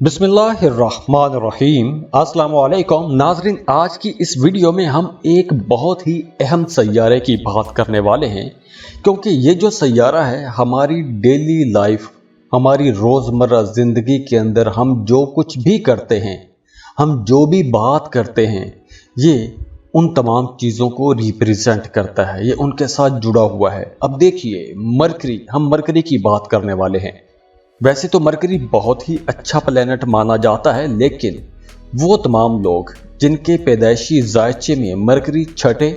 बिस्मिल्लाहिर्रहमानिर्रहीम। अस्सलाम वालेकुम नाज़रीन, आज की इस वीडियो में हम एक बहुत ही अहम सैयारे की बात करने वाले हैं, क्योंकि ये जो सैयारा है हमारी डेली लाइफ, हमारी रोज़मर्रा ज़िंदगी के अंदर हम जो कुछ भी करते हैं, हम जो भी बात करते हैं, ये उन तमाम चीज़ों को रिप्रेजेंट करता है, ये उनके साथ जुड़ा हुआ है। अब देखिए मरकरी, हम मरकरी की बात करने वाले हैं। वैसे तो मरकरी बहुत ही अच्छा प्लैनेट माना जाता है, लेकिन वो तमाम लोग जिनके पैदाइशी जायचे में मरकरी छठे,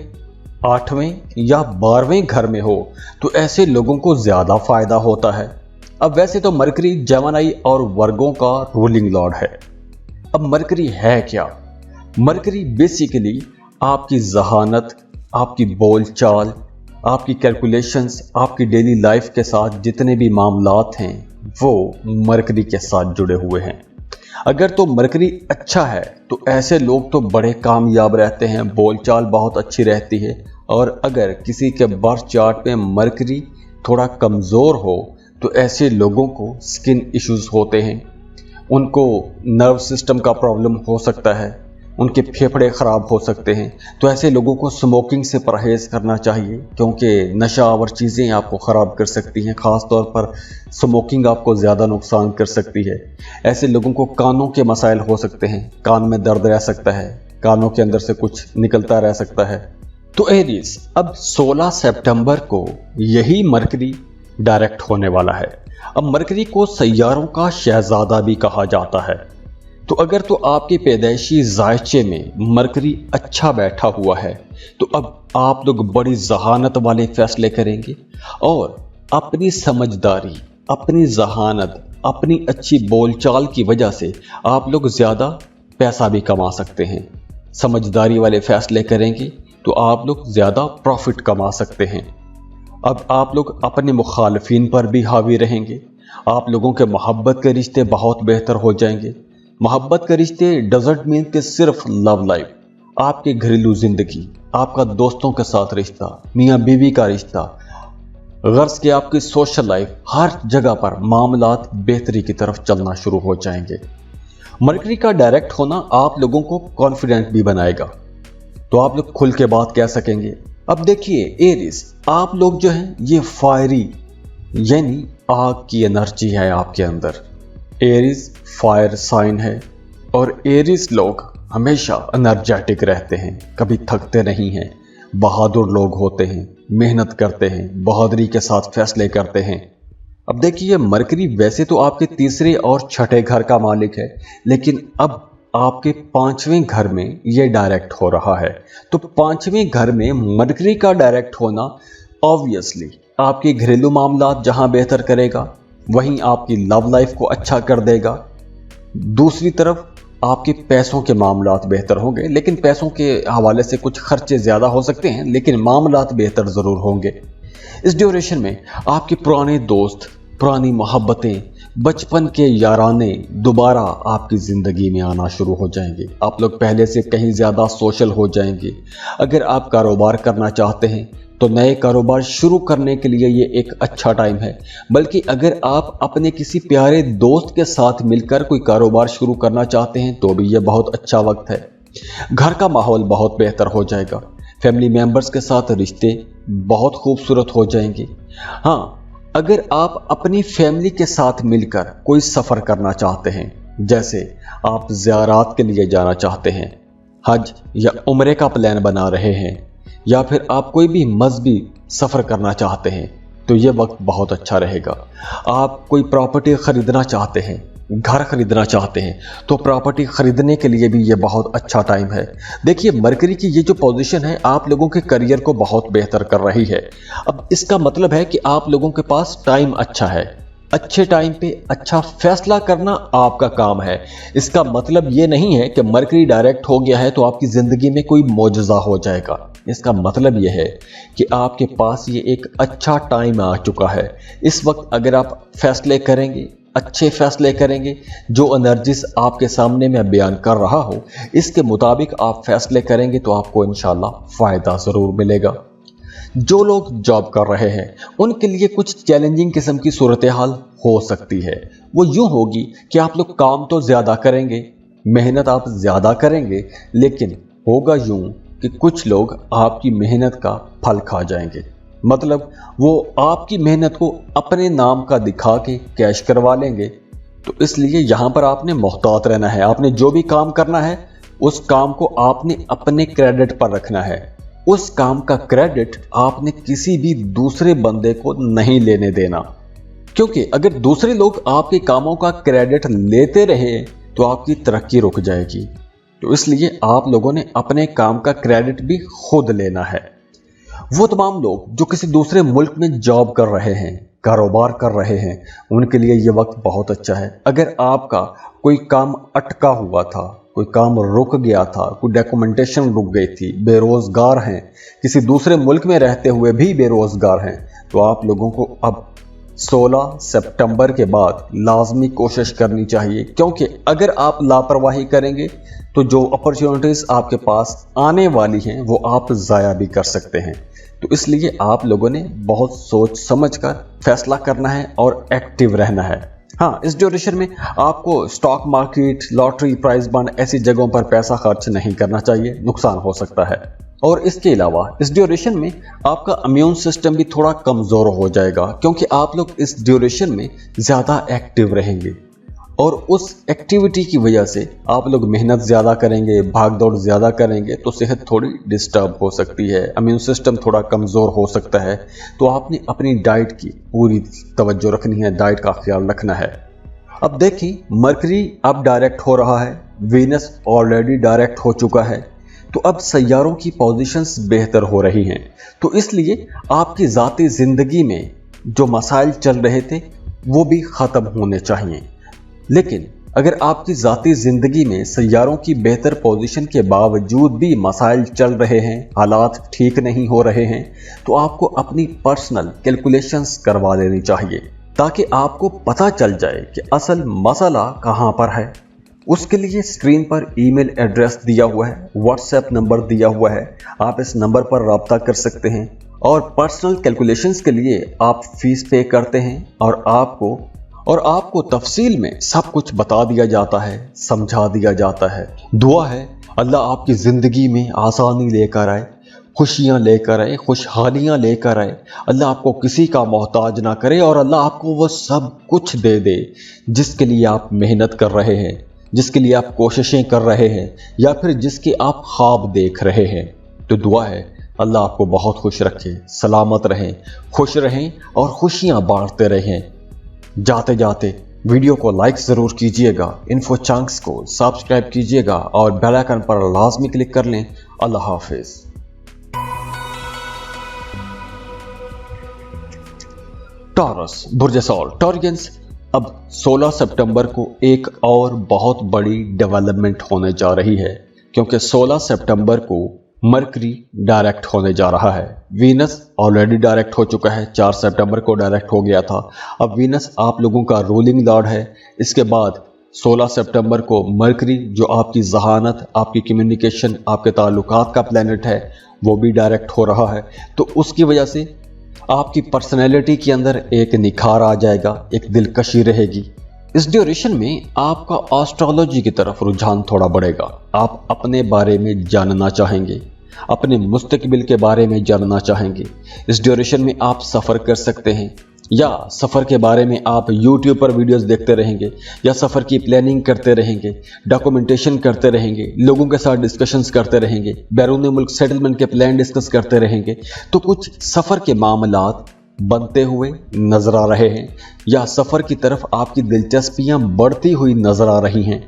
8वें या 12वें घर में हो, तो ऐसे लोगों को ज़्यादा फ़ायदा होता है। अब वैसे तो मरकरी जेमिनी और वर्गों का रूलिंग लॉर्ड है। अब मरकरी है क्या? मरकरी बेसिकली आपकी जहानत, आपकी बोलचाल, आपकी कैलकुलेशंस, आपकी डेली लाइफ के साथ जितने भी मामलात हैं वो मरकरी के साथ जुड़े हुए हैं। अगर तो मरकरी अच्छा है तो ऐसे लोग तो बड़े कामयाब रहते हैं, बोलचाल बहुत अच्छी रहती है। और अगर किसी के बर्थ चार्ट में मरकरी थोड़ा कमज़ोर हो तो ऐसे लोगों को स्किन इश्यूज होते हैं, उनको नर्व सिस्टम का प्रॉब्लम हो सकता है, उनके फेफड़े ख़राब हो सकते हैं। तो ऐसे लोगों को स्मोकिंग से परहेज़ करना चाहिए, क्योंकि नशा आवर चीज़ें आपको ख़राब कर सकती हैं। ख़ास तौर पर स्मोकिंग आपको ज़्यादा नुकसान कर सकती है। ऐसे लोगों को कानों के मसाइल हो सकते हैं, कान में दर्द रह सकता है, कानों के अंदर से कुछ निकलता रह सकता है। तो एरीज, अब 16 सितंबर को यही मरकरी डायरेक्ट होने वाला है। अब मरकरी को सैयारों का शहजादा भी कहा जाता है। तो अगर तो आपके पैदाइशी जायचे में मरकरी अच्छा बैठा हुआ है तो अब आप लोग बड़ी जहानत वाले फैसले करेंगे और अपनी समझदारी, अपनी जहानत, अपनी अच्छी बोलचाल की वजह से आप लोग ज़्यादा पैसा भी कमा सकते हैं। समझदारी वाले फैसले करेंगे तो आप लोग ज़्यादा प्रॉफिट कमा सकते हैं। अब आप लोग अपने मुखालफिन पर भी हावी रहेंगे। आप लोगों के मोहब्बत के रिश्ते बहुत बेहतर हो जाएंगे। मोहब्बत के रिश्ते डजंट मीन कि सिर्फ लव लाइफ, आपके घरेलू ज़िंदगी, आपका दोस्तों के साथ रिश्ता, मियाँ बीवी का रिश्ता, गर्ज के आपकी सोशल लाइफ, हर जगह पर मामलात बेहतरी की तरफ चलना शुरू हो जाएंगे। मरकरी का डायरेक्ट होना आप लोगों को कॉन्फिडेंट भी बनाएगा, तो आप लोग खुल के बात कह सकेंगे। अब देखिए एरीज, आप लोग जो हैं ये फायरी यानी आग की एनर्जी है आपके अंदर। एरीज फायर साइन है और एरीज लोग हमेशा एनर्जेटिक रहते हैं, कभी थकते नहीं हैं, बहादुर लोग होते हैं, मेहनत करते हैं, बहादुरी के साथ फैसले करते हैं। अब देखिए मरकरी वैसे तो आपके तीसरे और छठे घर का मालिक है, लेकिन अब आपके 5वें घर में ये डायरेक्ट हो रहा है। तो 5वें घर में मरकरी का डायरेक्ट होना ऑब्वियसली आपके घरेलू मामलात जहां बेहतर करेगा, वहीं आपकी लव लाइफ को अच्छा कर देगा। दूसरी तरफ आपके पैसों के मामलात बेहतर होंगे, लेकिन पैसों के हवाले से कुछ खर्चे ज़्यादा हो सकते हैं, लेकिन मामलात बेहतर ज़रूर होंगे। इस ड्यूरेशन में आपके पुराने दोस्त, पुरानी मोहब्बतें, बचपन के याराने दोबारा आपकी ज़िंदगी में आना शुरू हो जाएंगे। आप लोग पहले से कहीं ज़्यादा सोशल हो जाएंगे। अगर आप कारोबार करना चाहते हैं तो नए कारोबार शुरू करने के लिए ये एक अच्छा टाइम है। बल्कि अगर आप अपने किसी प्यारे दोस्त के साथ मिलकर कोई कारोबार शुरू करना चाहते हैं तो भी ये बहुत अच्छा वक्त है। घर का माहौल बहुत बेहतर हो जाएगा। फैमिली मेंबर्स के साथ रिश्ते बहुत खूबसूरत हो जाएंगे। हाँ, अगर आप अपनी फैमिली के साथ मिलकर कोई सफ़र करना चाहते हैं, जैसे आप ज़ियारत के लिए जाना चाहते हैं, हज या उम्रे का प्लान बना रहे हैं, या फिर आप कोई भी मजहबी सफ़र करना चाहते हैं, तो ये वक्त बहुत अच्छा रहेगा। आप कोई प्रॉपर्टी ख़रीदना चाहते हैं, घर खरीदना चाहते हैं, तो प्रॉपर्टी ख़रीदने के लिए भी ये बहुत अच्छा टाइम है। देखिए मरकरी की ये जो पोजीशन है आप लोगों के करियर को बहुत बेहतर कर रही है। अब इसका मतलब है कि आप लोगों के पास टाइम अच्छा है। अच्छे टाइम पे अच्छा फैसला करना आपका काम है। इसका मतलब ये नहीं है कि मरकरी डायरेक्ट हो गया है तो आपकी ज़िंदगी में कोई मौजज़ा हो जाएगा। इसका मतलब यह है कि आपके पास ये एक अच्छा टाइम आ चुका है। इस वक्त अगर आप फैसले करेंगे, अच्छे फैसले करेंगे, जो एनर्जीज आपके सामने मैं बयान कर रहा हूँ इसके मुताबिक आप फैसले करेंगे तो आपको इंशाल्लाह फ़ायदा ज़रूर मिलेगा। जो लोग जॉब कर रहे हैं उनके लिए कुछ चैलेंजिंग किस्म की सूरत हाल हो सकती है। वो यूं होगी कि आप लोग काम तो ज़्यादा करेंगे, मेहनत आप ज़्यादा करेंगे, लेकिन होगा यूं कि कुछ लोग आपकी मेहनत का फल खा जाएंगे। मतलब वो आपकी मेहनत को अपने नाम का दिखा के कैश करवा लेंगे। तो इसलिए यहाँ पर आपने मोहतात रहना है। आपने जो भी काम करना है उस काम को आपने अपने क्रेडिट पर रखना है। उस काम का क्रेडिट आपने किसी भी दूसरे बंदे को नहीं लेने देना, क्योंकि अगर दूसरे लोग आपके कामों का क्रेडिट लेते रहे तो आपकी तरक्की रुक जाएगी। तो इसलिए आप लोगों ने अपने काम का क्रेडिट भी खुद लेना है। वो तमाम लोग जो किसी दूसरे मुल्क में जॉब कर रहे हैं, कारोबार कर रहे हैं, उनके लिए ये वक्त बहुत अच्छा है। अगर आपका कोई काम अटका हुआ था, कोई काम रुक गया था, कोई डॉक्यूमेंटेशन रुक गई थी, बेरोजगार हैं, किसी दूसरे मुल्क में रहते हुए भी बेरोजगार हैं, तो आप लोगों को अब 16 सितंबर के बाद लाजमी कोशिश करनी चाहिए, क्योंकि अगर आप लापरवाही करेंगे तो जो अपॉर्चुनिटीज़ आपके पास आने वाली हैं वो आप ज़ाया भी कर सकते हैं। तो इसलिए आप लोगों ने बहुत सोच समझ कर फैसला करना है और एक्टिव रहना है। हाँ, इस ड्यूरेशन में आपको stock market, lottery, prize bond ऐसी जगहों पर पैसा खर्च नहीं करना चाहिए, नुकसान हो सकता है। और इसके अलावा इस ड्यूरेशन में आपका इम्यून सिस्टम भी थोड़ा कमज़ोर हो जाएगा, क्योंकि आप लोग इस ड्यूरेशन में ज़्यादा एक्टिव रहेंगे और उस एक्टिविटी की वजह से आप लोग मेहनत ज़्यादा करेंगे, भाग दौड़ ज़्यादा करेंगे, तो सेहत थोड़ी डिस्टर्ब हो सकती है, इम्यून सिस्टम थोड़ा कमज़ोर हो सकता है। तो आपने अपनी डाइट की पूरी तवज्जो रखनी है, डाइट का ख्याल रखना है। अब देखिए, मरकरी अब डायरेक्ट हो रहा है, वीनस ऑलरेडी डायरेक्ट हो चुका है, तो अब सैयारों की पोजीशंस बेहतर हो रही हैं। तो इसलिए आपकी ज़ाती ज़िंदगी में जो मसाइल चल रहे थे वो भी ख़त्म होने चाहिए। लेकिन अगर आपकी ज़ाती ज़िंदगी में सैयारों की बेहतर पोजीशन के बावजूद भी मसाइल चल रहे हैं, हालात ठीक नहीं हो रहे हैं, तो आपको अपनी पर्सनल कैलकुलेशंस करवा लेनी चाहिए, ताकि आपको पता चल जाए कि असल मसला कहाँ पर है। उसके लिए स्क्रीन पर ईमेल एड्रेस दिया हुआ है, व्हाट्सएप नंबर दिया हुआ है, आप इस नंबर पर रब्ता कर सकते हैं और पर्सनल कैलकुलेशंस के लिए आप फीस पे करते हैं और आपको तफसील में सब कुछ बता दिया जाता है, समझा दिया जाता है। दुआ है अल्लाह आपकी ज़िंदगी में आसानी लेकर आए, खुशियाँ लेकर आए, खुशहालियाँ लेकर आए। अल्लाह आपको किसी का मोहताज ना करे और अल्लाह आपको वो सब कुछ दे दे जिसके लिए आप मेहनत कर रहे हैं, जिसके लिए आप कोशिशें कर रहे हैं, या फिर जिसके आप ख्वाब देख रहे हैं। तो दुआ है अल्लाह आपको बहुत खुश रखे, सलामत रहें, खुश रहें और खुशियाँ बांटते रहें। जाते जाते वीडियो को लाइक ज़रूर कीजिएगा, इन्फो चंक्स को सब्सक्राइब कीजिएगा और बेल आइकन पर लाजमी क्लिक कर लें। अल्लाह हाफिज़। टॉरस, बुर्ज सॉल, टॉरियंस, अब 16 सितंबर को एक और बहुत बड़ी डेवलपमेंट होने जा रही है, क्योंकि 16 सितंबर को मरकरी डायरेक्ट होने जा रहा है। वीनस ऑलरेडी डायरेक्ट हो चुका है, 4 सितंबर को डायरेक्ट हो गया था। अब वीनस आप लोगों का रूलिंग लॉर्ड है। इसके बाद 16 सितंबर को मरकरी, जो आपकी जहानत, आपकी कम्युनिकेशन, आपके ताल्लुकात का प्लैनेट है, वो भी डायरेक्ट हो रहा है। तो उसकी वजह से आपकी पर्सनैलिटी के अंदर एक निखार आ जाएगा, एक दिलकशी रहेगी। इस ड्यूरेशन में आपका एस्ट्रोलॉजी की तरफ रुझान थोड़ा बढ़ेगा। आप अपने बारे में जानना चाहेंगे, अपने मुस्तकबिल के बारे में जानना चाहेंगे। इस ड्यूरेशन में आप सफ़र कर सकते हैं, या सफ़र के बारे में आप YouTube पर वीडियोस देखते रहेंगे, या सफ़र की प्लानिंग करते रहेंगे, डॉक्यूमेंटेशन करते रहेंगे, लोगों के साथ डिस्कशंस करते रहेंगे, बैरून मुल्क सेटलमेंट के प्लान डिस्कस करते रहेंगे। तो कुछ सफ़र के मामलात बनते हुए नज़र आ रहे हैं, या सफ़र की तरफ आपकी दिलचस्पियां बढ़ती हुई नज़र आ रही हैं।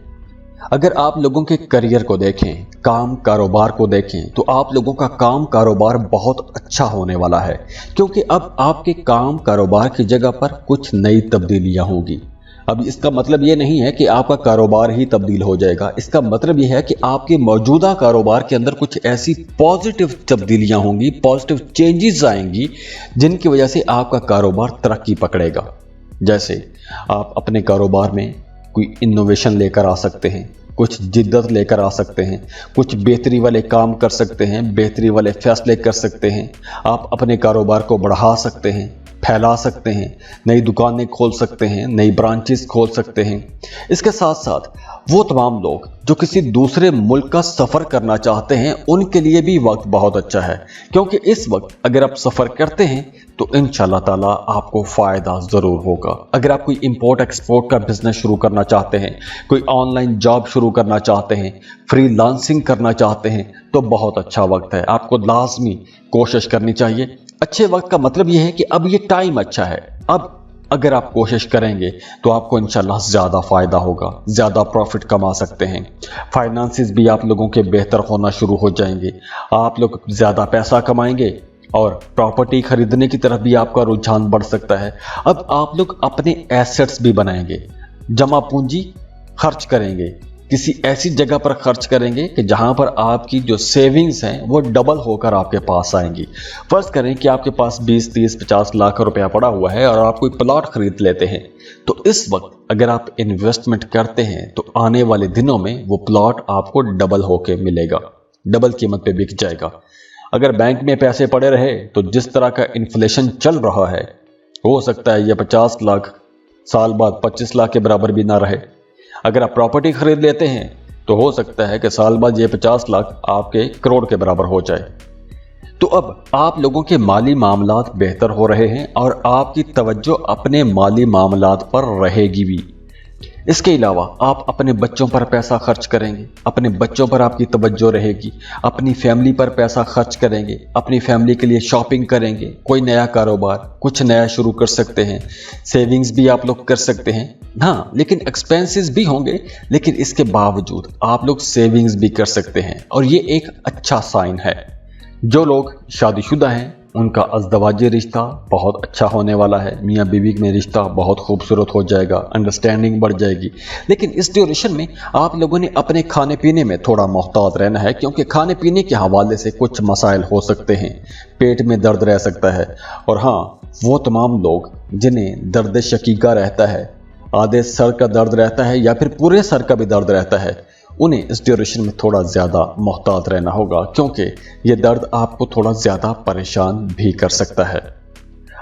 अगर आप लोगों के करियर को देखें, काम कारोबार को देखें, तो आप लोगों का काम कारोबार बहुत अच्छा होने वाला है, क्योंकि अब आपके काम कारोबार की जगह पर कुछ नई तब्दीलियां होंगी। अब इसका मतलब ये नहीं है कि आपका कारोबार ही तब्दील हो जाएगा। इसका मतलब ये है कि आपके मौजूदा कारोबार के अंदर कुछ ऐसी पॉजिटिव तब्दीलियां होंगी, पॉजिटिव चेंजेस आएंगी, जिनकी वजह से आपका कारोबार तरक्की पकड़ेगा। जैसे आप अपने कारोबार में कोई इनोवेशन लेकर आ सकते हैं, कुछ जिद्दत लेकर आ सकते हैं, कुछ बेहतरी वाले काम कर सकते हैं, बेहतरी वाले फैसले कर सकते हैं। आप अपने कारोबार को बढ़ा सकते हैं, फैला सकते हैं, नई दुकानें खोल सकते हैं, नई ब्रांचेस खोल सकते हैं। इसके साथ साथ वो तमाम लोग जो किसी दूसरे मुल्क का सफ़र करना चाहते हैं, उनके लिए भी वक्त बहुत अच्छा है, क्योंकि इस वक्त अगर आप सफ़र करते हैं तो इंशाल्लाह ताला आपको फ़ायदा ज़रूर होगा। अगर आप कोई इंपोर्ट एक्सपोर्ट का बिज़नेस शुरू करना चाहते हैं, कोई ऑनलाइन जॉब शुरू करना चाहते हैं, फ्रीलांसिंग करना चाहते हैं, तो बहुत अच्छा वक्त है। आपको लाजमी कोशिश करनी चाहिए। अच्छे वक्त का मतलब यह है कि अब ये टाइम अच्छा है। अब अगर आप कोशिश करेंगे तो आपको इंशाल्लाह ज़्यादा फ़ायदा होगा, ज़्यादा प्रॉफिट कमा सकते हैं। फाइनेंसेस भी आप लोगों के बेहतर होना शुरू हो जाएंगे, आप लोग ज़्यादा पैसा कमाएंगे और प्रॉपर्टी खरीदने की तरफ भी आपका रुझान बढ़ सकता है। अब आप लोग अपने एसेट्स भी बनाएंगे, जमा पूंजी खर्च करेंगे, किसी ऐसी जगह पर खर्च करेंगे कि जहां पर आपकी जो सेविंग्स हैं वो डबल होकर आपके पास आएंगी। फर्ज करें कि आपके पास 20, 30, 50 लाख रुपया पड़ा हुआ है और आप कोई प्लॉट खरीद लेते हैं, तो इस वक्त अगर आप इन्वेस्टमेंट करते हैं तो आने वाले दिनों में वो प्लॉट आपको डबल होके मिलेगा, डबल कीमत पे बिक जाएगा। अगर बैंक में पैसे पड़े रहे तो जिस तरह का इन्फ्लेशन चल रहा है, हो सकता है ये 50 लाख साल बाद 25 लाख के बराबर भी ना रहे। अगर आप प्रॉपर्टी खरीद लेते हैं तो हो सकता है कि साल बाद ये 50 लाख आपके करोड़ के बराबर हो जाए। तो अब आप लोगों के माली मामलात बेहतर हो रहे हैं और आपकी तवज्जो अपने माली मामलात पर रहेगी भी। इसके अलावा आप अपने बच्चों पर पैसा खर्च करेंगे, अपने बच्चों पर आपकी तवज्जो रहेगी, अपनी फैमिली पर पैसा खर्च करेंगे, अपनी फैमिली के लिए शॉपिंग करेंगे, कोई नया कारोबार कुछ नया शुरू कर सकते हैं, सेविंग्स भी आप लोग कर सकते हैं। हाँ, लेकिन एक्सपेंसेस भी होंगे, लेकिन इसके बावजूद आप लोग सेविंग्स भी कर सकते हैं और ये एक अच्छा साइन है। जो लोग शादीशुदा हैं उनका अज़दवाजी रिश्ता बहुत अच्छा होने वाला है, मियाँ बीवी में रिश्ता बहुत खूबसूरत हो जाएगा, अंडरस्टैंडिंग बढ़ जाएगी। लेकिन इस ड्यूरेशन में आप लोगों ने अपने खाने पीने में थोड़ा मोहतात रहना है, क्योंकि खाने पीने के हवाले से कुछ मसाइल हो सकते हैं, पेट में दर्द रह सकता है। और हाँ, वो तमाम लोग जिन्हें दर्द शकीका रहता है, आधे सर का दर्द रहता है या फिर पूरे सर का भी दर्द रहता है, उन्हें इस ड्यूरेशन में थोड़ा ज़्यादा मोहतात रहना होगा, क्योंकि ये दर्द आपको थोड़ा ज़्यादा परेशान भी कर सकता है।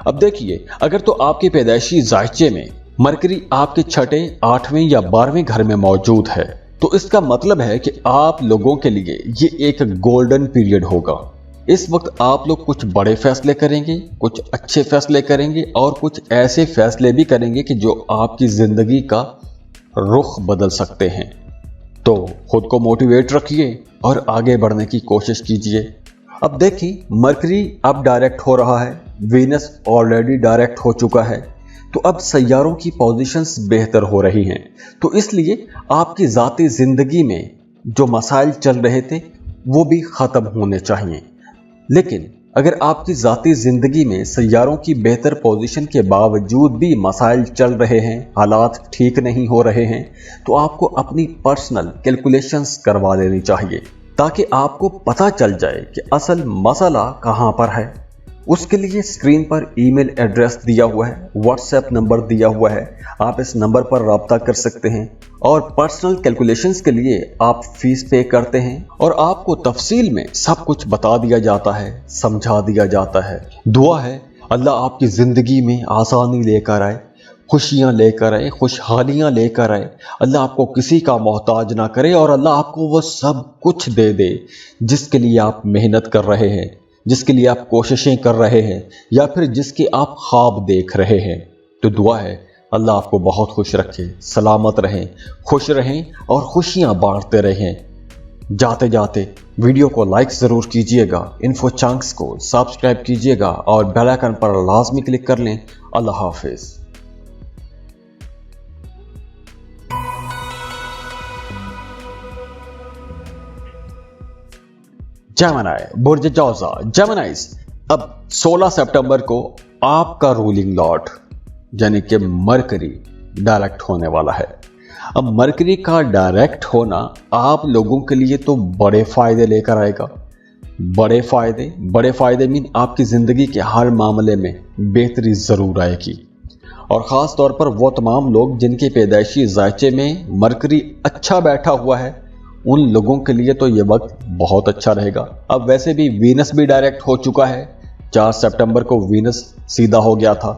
अब देखिए, अगर तो आपके पैदाइशी जायचे में मरकरी आपके छठे, 8वें या 12वें घर में मौजूद है, तो इसका मतलब है कि आप लोगों के लिए ये एक गोल्डन पीरियड होगा। इस वक्त आप लोग कुछ बड़े फैसले करेंगे, कुछ अच्छे फैसले करेंगे और कुछ ऐसे फैसले भी करेंगे कि जो आपकी ज़िंदगी का रुख बदल सकते हैं। तो खुद को मोटिवेट रखिए और आगे बढ़ने की कोशिश कीजिए। अब देखिए, मरकरी अब डायरेक्ट हो रहा है, वीनस ऑलरेडी डायरेक्ट हो चुका है, तो अब सैयारों की पोजीशंस बेहतर हो रही हैं। तो इसलिए आपकी ज़ाती ज़िंदगी में जो मसाइल चल रहे थे वो भी ख़त्म होने चाहिए। लेकिन अगर आपकी ज़ाती ज़िंदगी में सैयारों की बेहतर पोजीशन के बावजूद भी मसाइल चल रहे हैं, हालात ठीक नहीं हो रहे हैं, तो आपको अपनी पर्सनल कैलकुलेशंस करवा लेनी चाहिए, ताकि आपको पता चल जाए कि असल मसला कहाँ पर है। उसके लिए स्क्रीन पर ईमेल एड्रेस दिया हुआ है, व्हाट्सएप नंबर दिया हुआ है, आप इस नंबर पर रब्ता कर सकते हैं और पर्सनल कैलकुलेशंस के लिए आप फीस पे करते हैं और आपको तफसील में सब कुछ बता दिया जाता है, समझा दिया जाता है। दुआ है अल्लाह आपकी ज़िंदगी में आसानी लेकर आए, खुशियाँ लेकर आए, खुशहालियाँ लेकर आए। अल्लाह आपको किसी का मोहताज ना करे और अल्लाह आपको वो सब कुछ दे दे जिसके लिए आप मेहनत कर रहे हैं, जिसके लिए आप कोशिशें कर रहे हैं या फिर जिसके आप ख्वाब देख रहे हैं। तो दुआ है अल्लाह आपको बहुत खुश रखे, सलामत रहें, खुश रहें और खुशियां बांटते रहें। जाते जाते वीडियो को लाइक ज़रूर कीजिएगा, इन्फो चंक्स को सब्सक्राइब कीजिएगा और बेल आइकन पर लाजमी क्लिक कर लें। अल्लाह हाफिज़। जेमिनी, बुर्ज जौज़ा, जेमिनीज़, अब 16 सितंबर को आपका रूलिंग लॉर्ड यानी कि मरकरी डायरेक्ट होने वाला है। अब मरकरी का डायरेक्ट होना आप लोगों के लिए तो बड़े फ़ायदे लेकर आएगा। बड़े फ़ायदे मीन आपकी ज़िंदगी के हर मामले में बेहतरी ज़रूर आएगी। और ख़ास तौर पर वो तमाम लोग जिनके पैदाइशी जायचे में मरकरी अच्छा बैठा हुआ है, उन लोगों के लिए तो ये वक्त बहुत अच्छा रहेगा। अब वैसे भी वीनस भी डायरेक्ट हो चुका है, 4 सितंबर को वीनस सीधा हो गया था,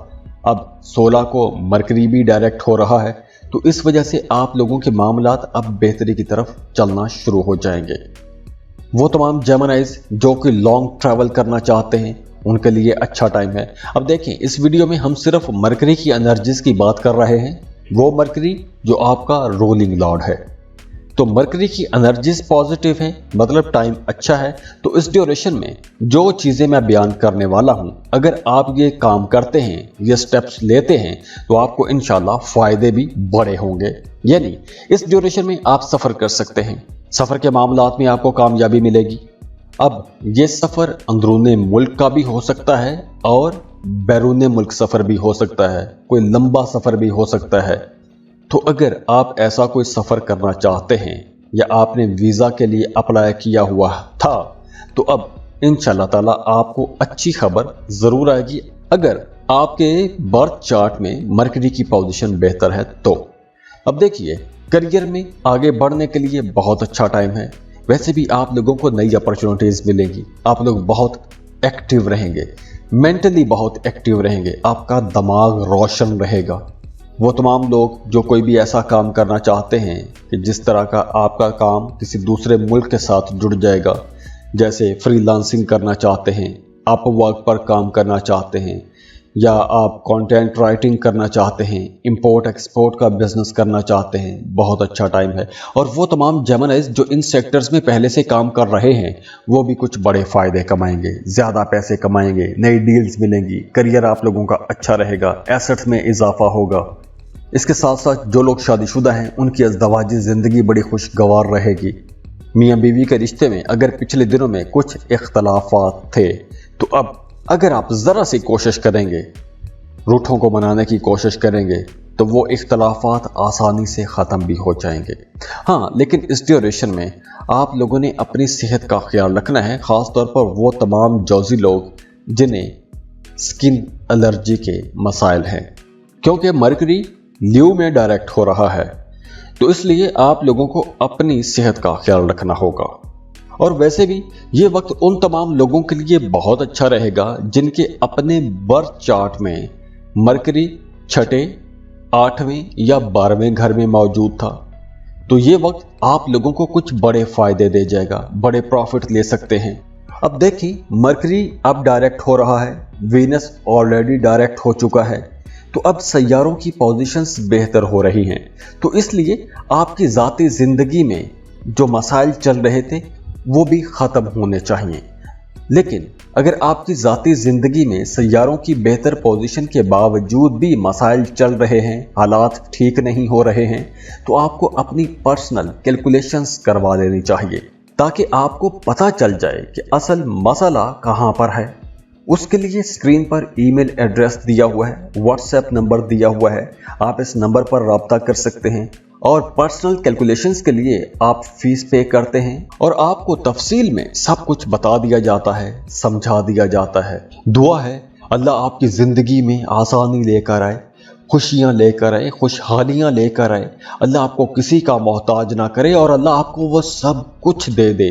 अब 16 को मरकरी भी डायरेक्ट हो रहा है। तो इस वजह से आप लोगों के मामलात अब बेहतरी की तरफ चलना शुरू हो जाएंगे। वो तमाम जेमिनाइज जो कि लॉन्ग ट्रैवल करना चाहते हैं उनके लिए अच्छा टाइम है। अब देखें, इस वीडियो में हम सिर्फ मरकरी की एनर्जीज की बात कर रहे हैं, वो मरकरी जो आपका रूलिंग लॉर्ड है। तो मरकरी की एनर्जीज पॉजिटिव है, मतलब टाइम अच्छा है। तो इस ड्यूरेशन में जो चीज़ें मैं बयान करने वाला हूं, अगर आप ये काम करते हैं, ये स्टेप्स लेते हैं, तो आपको इंशाल्लाह फायदे भी बड़े होंगे। यानी इस ड्यूरेशन में आप सफ़र कर सकते हैं, सफ़र के मामलात में आपको कामयाबी मिलेगी। अब ये सफ़र अंदरूने मुल्क का भी हो सकता है और बैरूने मुल्क सफ़र भी हो सकता है, कोई लंबा सफ़र भी हो सकता है। तो अगर आप ऐसा कोई सफ़र करना चाहते हैं या आपने वीज़ा के लिए अप्लाई किया हुआ था, तो अब इंशाल्लाह ताला आपको अच्छी खबर ज़रूर आएगी अगर आपके बर्थ चार्ट में मरकरी की पोजीशन बेहतर है तो। अब देखिए, करियर में आगे बढ़ने के लिए बहुत अच्छा टाइम है। वैसे भी आप लोगों को नई अपॉर्चुनिटीज़ मिलेंगी, आप लोग बहुत एक्टिव रहेंगे, मेंटली बहुत एक्टिव रहेंगे, आपका दिमाग रोशन रहेगा। वो तमाम लोग जो कोई भी ऐसा काम करना चाहते हैं कि जिस तरह का आपका काम किसी दूसरे मुल्क के साथ जुड़ जाएगा, जैसे फ्रीलांसिंग करना चाहते हैं, आप वर्क पर काम करना चाहते हैं, या आप कंटेंट राइटिंग करना चाहते हैं, इंपोर्ट एक्सपोर्ट का बिजनेस करना चाहते हैं, बहुत अच्छा टाइम है। और वो तमाम जेमिनाइज जो इन सेक्टर्स में पहले से काम कर रहे हैं, वो भी कुछ बड़े फ़ायदे कमाएंगे, ज़्यादा पैसे कमाएंगे, नई डील्स मिलेंगी, करियर आप लोगों का अच्छा रहेगा, एसेट्स में इजाफा होगा। इसके साथ साथ जो लोग शादीशुदा हैं उनकी अज़दवाजी ज़िंदगी बड़ी खुशगवार रहेगी। मियाँ बीवी के रिश्ते में अगर पिछले दिनों में कुछ इख्तलाफात थे, तो अब अगर आप ज़रा सी कोशिश करेंगे, रूठों को मनाने की कोशिश करेंगे, तो वो इख्तलाफात आसानी से ख़त्म भी हो जाएंगे। हाँ, लेकिन इस ड्यूरेशन में आप लोगों ने अपनी सेहत का ख्याल रखना है, ख़ास तौर पर वो तमाम जौज़ी लोग जिन्हें स्किन एलर्जी के मसाइल हैं, क्योंकि मरकरी ल्यू में डायरेक्ट हो रहा है। तो इसलिए आप लोगों को अपनी सेहत का ख्याल रखना होगा। और वैसे भी ये वक्त उन तमाम लोगों के लिए बहुत अच्छा रहेगा जिनके अपने बर्थ चार्ट में मरकरी 6, 8वें या 12वें घर में मौजूद था। तो ये वक्त आप लोगों को कुछ बड़े फायदे दे जाएगा, बड़े प्रॉफिट ले सकते हैं। अब देखिए, मरकरी अब डायरेक्ट हो रहा है, वीनस ऑलरेडी डायरेक्ट हो चुका है, तो अब सैयारों की पोजीशंस बेहतर हो रही हैं। तो इसलिए आपकी ज़ाती ज़िंदगी में जो मसाइल चल रहे थे वो भी ख़त्म होने चाहिए। लेकिन अगर आपकी ज़ाती ज़िंदगी में सैयारों की बेहतर पोजीशन के बावजूद भी मसाइल चल रहे हैं, हालात ठीक नहीं हो रहे हैं, तो आपको अपनी पर्सनल कैलकुलेशंस करवा लेनी चाहिए, ताकि आपको पता चल जाए कि असल मसला कहाँ पर है। उसके लिए स्क्रीन पर ईमेल एड्रेस दिया हुआ है, व्हाट्सएप नंबर दिया हुआ है, आप इस नंबर पर रब्ता कर सकते हैं। और पर्सनल कैलकुलेशंस के लिए आप फीस पे करते हैं और आपको तफसील में सब कुछ बता दिया जाता है, समझा दिया जाता है। दुआ है अल्लाह आपकी ज़िंदगी में आसानी लेकर आए, खुशियाँ लेकर आए, खुशहालियाँ लेकर आए। अल्लाह आपको किसी का मोहताज ना करे और अल्लाह आपको वो सब कुछ दे दे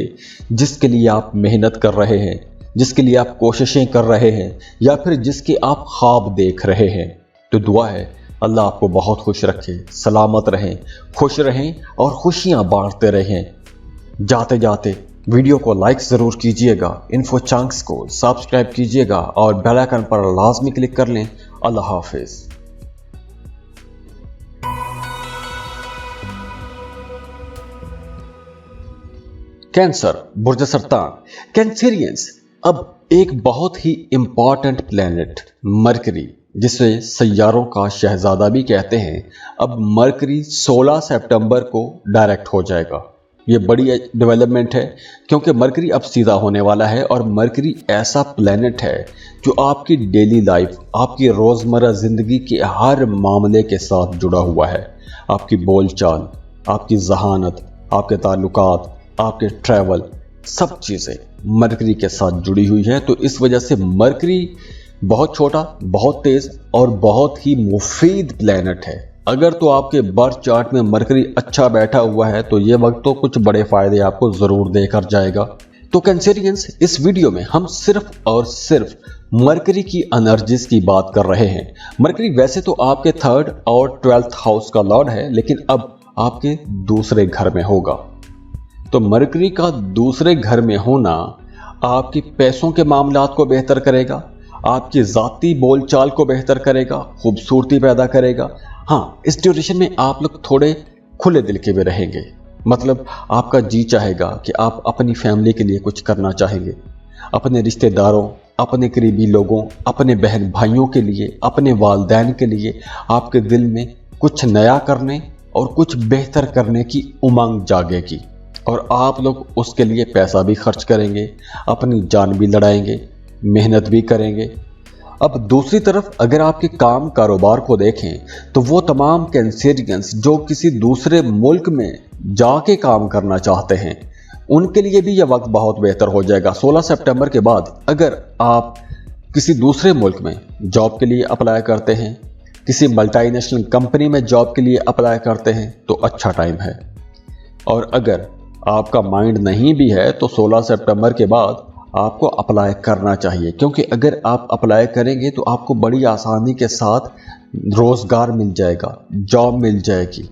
जिसके लिए आप मेहनत कर रहे हैं, जिसके लिए आप कोशिशें कर रहे हैं, या फिर जिसके आप ख्वाब देख रहे हैं। तो दुआ है अल्लाह आपको बहुत खुश रखे, सलामत रहें, खुश रहें और खुशियां बांटते रहें। जाते जाते वीडियो को लाइक ज़रूर कीजिएगा, इन्फो चंक्स को सब्सक्राइब कीजिएगा और बेल आइकन पर लाजमी क्लिक कर लें। अल्लाह हाफिज़। कैंसर, बुर्ज सरतान, कैंसेरियंस। अब एक बहुत ही इंपॉर्टेंट प्लैनेट मरकरी, जिसे सैयारों का शहजादा भी कहते हैं, अब मरकरी 16 सितंबर को डायरेक्ट हो जाएगा। ये बड़ी डेवलपमेंट है क्योंकि मरकरी अब सीधा होने वाला है और मरकरी ऐसा प्लैनेट है जो आपकी डेली लाइफ, आपकी रोज़मर्रा ज़िंदगी के हर मामले के साथ जुड़ा हुआ है। आपकी बोलचाल, आपकी जहानत, आपके ताल्लुकात, आपके ट्रैवल, सब चीज़ें मरकरी के साथ जुड़ी हुई है। तो इस वजह से मरकरी बहुत छोटा, बहुत तेज और बहुत ही मुफीद प्लैनेट है। अगर तो आपके बर्थ चार्ट में मरकरी अच्छा बैठा हुआ है तो ये वक्त तो कुछ बड़े फायदे आपको जरूर देकर जाएगा। तो कैंसेरियंस, इस वीडियो में हम सिर्फ और सिर्फ मरकरी की एनर्जीज की बात कर रहे हैं। मरकरी वैसे तो आपके 3rd और 12th हाउस का लॉर्ड है, लेकिन अब आपके दूसरे घर में होगा। तो मरकरी का दूसरे घर में होना आपकी पैसों के मामलात को बेहतर करेगा, आपकी जाती बोलचाल को बेहतर करेगा, खूबसूरती पैदा करेगा। हाँ, इस ड्यूरेशन में आप लोग थोड़े खुले दिल के भी रहेंगे, मतलब आपका जी चाहेगा कि आप अपनी फैमिली के लिए कुछ करना चाहेंगे, अपने रिश्तेदारों, अपने करीबी लोगों, अपने बहन भाइयों के लिए, अपने वालिदैन के लिए आपके दिल में कुछ नया करने और कुछ बेहतर करने की उमंग जागेगी और आप लोग उसके लिए पैसा भी खर्च करेंगे, अपनी जान भी लड़ाएंगे, मेहनत भी करेंगे। अब दूसरी तरफ अगर आपके काम कारोबार को देखें तो वो तमाम कैंसेरियंस जो किसी दूसरे मुल्क में जाके काम करना चाहते हैं, उनके लिए भी यह वक्त बहुत बेहतर हो जाएगा। 16 सितंबर के बाद अगर आप किसी दूसरे मुल्क में जॉब के लिए अप्लाई करते हैं, किसी मल्टीनेशनल कंपनी में जॉब के लिए अप्लाई करते हैं तो अच्छा टाइम है। और अगर आपका माइंड नहीं भी है तो 16 सितंबर के बाद आपको अप्लाई करना चाहिए, क्योंकि अगर आप अप्लाई करेंगे तो आपको बड़ी आसानी के साथ रोज़गार मिल जाएगा, जॉब मिल जाएगी।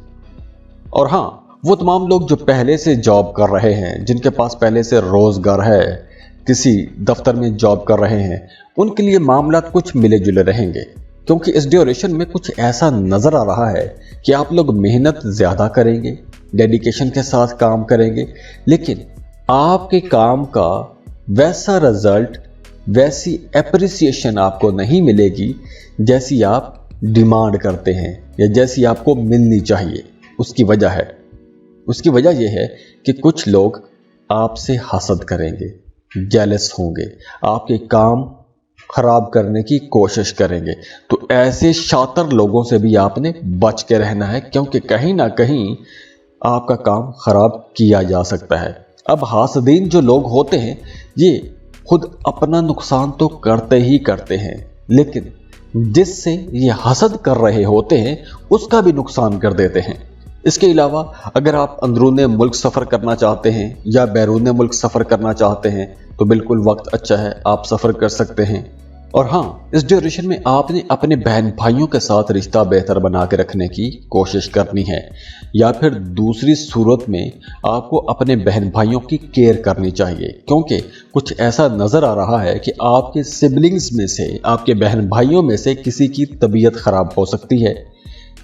और हाँ, वो तमाम लोग जो पहले से जॉब कर रहे हैं, जिनके पास पहले से रोज़गार है, किसी दफ्तर में जॉब कर रहे हैं, उनके लिए मामला कुछ मिले जुले रहेंगे, क्योंकि इस ड्यूरेशन में कुछ ऐसा नज़र आ रहा है कि आप लोग मेहनत ज़्यादा करेंगे, डेडिकेशन के साथ काम करेंगे, लेकिन आपके काम का वैसा रिजल्ट, वैसी एप्रिसिएशन आपको नहीं मिलेगी जैसी आप डिमांड करते हैं या जैसी आपको मिलनी चाहिए। उसकी वजह यह है कि कुछ लोग आपसे हसद करेंगे, जेलस होंगे, आपके काम खराब करने की कोशिश करेंगे। तो ऐसे शातिर लोगों से भी आपने बच के रहना है, क्योंकि कहीं ना कहीं आपका काम खराब किया जा सकता है। अब हासदीन जो लोग होते हैं ये खुद अपना नुकसान तो करते ही करते हैं, लेकिन जिससे ये हसद कर रहे होते हैं उसका भी नुकसान कर देते हैं। इसके अलावा अगर आप अंदरूने मुल्क सफ़र करना चाहते हैं या बैरून मुल्क सफ़र करना चाहते हैं तो बिल्कुल वक्त अच्छा है, आप सफ़र कर सकते हैं। और हाँ, इस ड्यूरेशन में आपने अपने बहन भाइयों के साथ रिश्ता बेहतर बना के रखने की कोशिश करनी है, या फिर दूसरी सूरत में आपको अपने बहन भाइयों की केयर करनी चाहिए, क्योंकि कुछ ऐसा नज़र आ रहा है कि आपके सिबलिंग्स में से, आपके बहन भाइयों में से किसी की तबीयत ख़राब हो सकती है,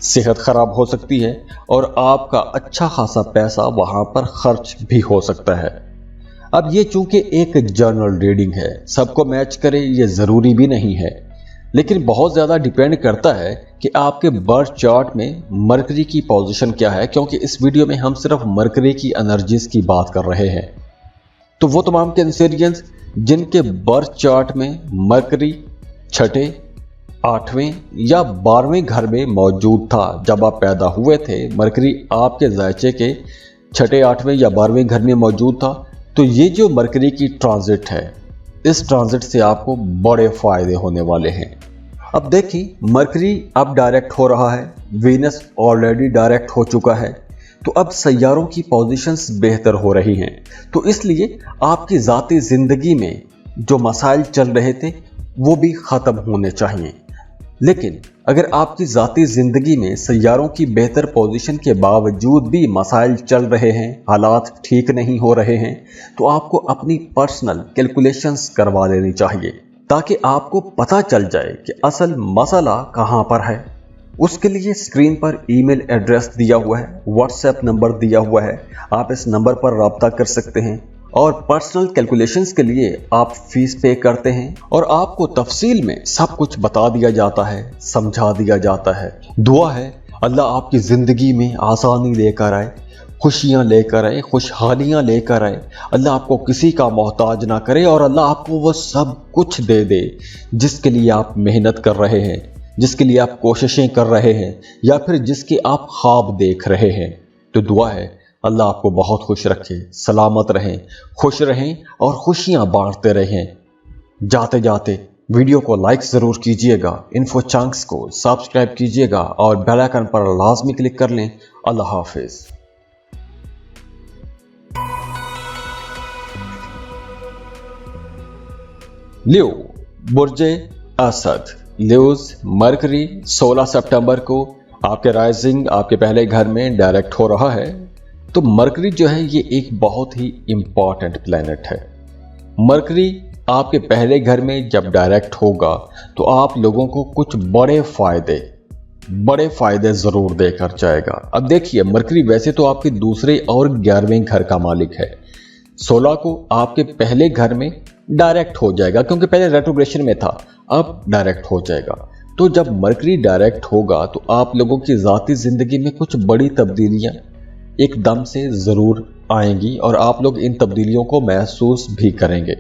सेहत ख़राब हो सकती है और आपका अच्छा खासा पैसा वहाँ पर खर्च भी हो सकता है। अब ये चूंकि एक जनरल रीडिंग है, सबको मैच करे ये ज़रूरी भी नहीं है, लेकिन बहुत ज़्यादा डिपेंड करता है कि आपके बर्थ चार्ट में मरकरी की पोजीशन क्या है, क्योंकि इस वीडियो में हम सिर्फ मरकरी की एनर्जीज की बात कर रहे हैं। तो वो तमाम कैंसेरियंस जिनके बर्थ चार्ट में मरकरी 6, 8वें या 12वें घर में मौजूद था, जब आप पैदा हुए थे मरकरी आपके ज़ायचे के 6, 8वें या 12वें घर में मौजूद था, तो ये जो मरकरी की ट्रांजिट है, इस ट्रांजिट से आपको बड़े फायदे होने वाले हैं। अब देखिए, मरकरी अब डायरेक्ट हो रहा है, वीनस ऑलरेडी डायरेक्ट हो चुका है, तो अब सैयारों की पोजीशंस बेहतर हो रही हैं। तो इसलिए आपकी ज़ाती ज़िंदगी में जो मसाइल चल रहे थे वो भी ख़त्म होने चाहिए। लेकिन अगर आपकी ज़ाती ज़िंदगी में सैयारों की बेहतर पोजीशन के बावजूद भी मसाइल चल रहे हैं, हालात ठीक नहीं हो रहे हैं, तो आपको अपनी पर्सनल कैलकुलेशंस करवा लेनी चाहिए, ताकि आपको पता चल जाए कि असल मसला कहाँ पर है। उसके लिए स्क्रीन पर ईमेल एड्रेस दिया हुआ है, व्हाट्सएप नंबर दिया हुआ है, आप इस नंबर पर रब्ता कर सकते हैं और पर्सनल कैलकुलेशंस के लिए आप फीस पे करते हैं और आपको तफसील में सब कुछ बता दिया जाता है, समझा दिया जाता है। दुआ है अल्लाह आपकी ज़िंदगी में आसानी लेकर आए, खुशियाँ लेकर आए, खुशहालियाँ लेकर आए। अल्लाह आपको किसी का मोहताज ना करे और अल्लाह आपको वो सब कुछ दे दे जिसके लिए आप मेहनत कर रहे हैं, जिसके लिए आप कोशिशें कर रहे हैं या फिर जिसके आप ख्वाब देख रहे हैं। तो दुआ है अल्लाह आपको बहुत खुश रखे, सलामत रहें, खुश रहें और खुशियां बांटते रहें। जाते जाते वीडियो को लाइक ज़रूर कीजिएगा, इन्फो चंक्स को सब्सक्राइब कीजिएगा और बेल आइकन पर लाजमी क्लिक कर लें। अल्लाह हाफिज़। लियो बुर्ज असद, ल्यूज, मरकरी 16 सितंबर को आपके राइजिंग आपके पहले घर में डायरेक्ट हो रहा है। तो मरकरी जो है ये एक बहुत ही इंपॉर्टेंट प्लैनेट है। मरकरी आपके पहले घर में जब डायरेक्ट होगा तो आप लोगों को कुछ बड़े फायदे जरूर देकर जाएगा। अब देखिए, मरकरी वैसे तो आपके दूसरे और 11वें घर का मालिक है। 16 को आपके पहले घर में डायरेक्ट हो जाएगा, क्योंकि पहले रेट्रोग्रेशन में था, अब डायरेक्ट हो जाएगा। तो जब मरकरी डायरेक्ट होगा तो आप लोगों की ज़ाती ज़िंदगी में कुछ बड़ी तब्दीलियां एकदम से ज़रूर आएंगी और आप लोग इन तब्दीलियों को महसूस भी करेंगे।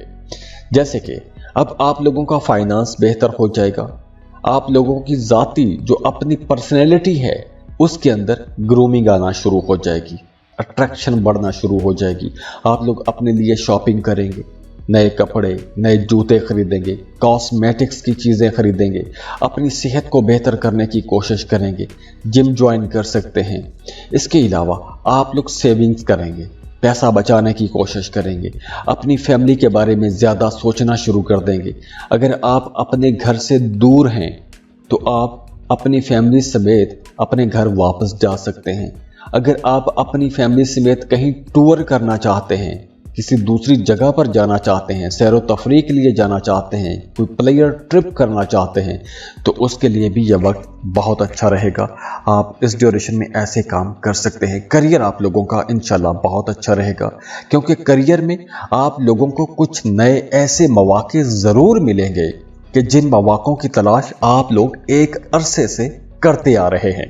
जैसे कि अब आप लोगों का फाइनेंस बेहतर हो जाएगा, आप लोगों की ज़ाती जो अपनी पर्सनैलिटी है उसके अंदर ग्रूमिंग आना शुरू हो जाएगी, अट्रैक्शन बढ़ना शुरू हो जाएगी। आप लोग अपने लिए शॉपिंग करेंगे, नए कपड़े, नए जूते खरीदेंगे, कॉस्मेटिक्स की चीज़ें खरीदेंगे, अपनी सेहत को बेहतर करने की कोशिश करेंगे, जिम ज्वाइन कर सकते हैं। इसके अलावा आप लोग सेविंग्स करेंगे, पैसा बचाने की कोशिश करेंगे, अपनी फैमिली के बारे में ज़्यादा सोचना शुरू कर देंगे। अगर आप अपने घर से दूर हैं तो आप अपनी फैमिली समेत अपने घर वापस जा सकते हैं। अगर आप अपनी फैमिली समेत कहीं टूर करना चाहते हैं, किसी दूसरी जगह पर जाना चाहते हैं, सैरो तफरीह के लिए जाना चाहते हैं, कोई प्लेयर ट्रिप करना चाहते हैं, तो उसके लिए भी यह वक्त बहुत अच्छा रहेगा। आप इस ड्यूरेशन में ऐसे काम कर सकते हैं। करियर आप लोगों का इंशाल्लाह बहुत अच्छा रहेगा, क्योंकि करियर में आप लोगों को कुछ नए ऐसे मौके ज़रूर मिलेंगे कि जिन मौक़ों की तलाश आप लोग एक अरसे से करते आ रहे हैं।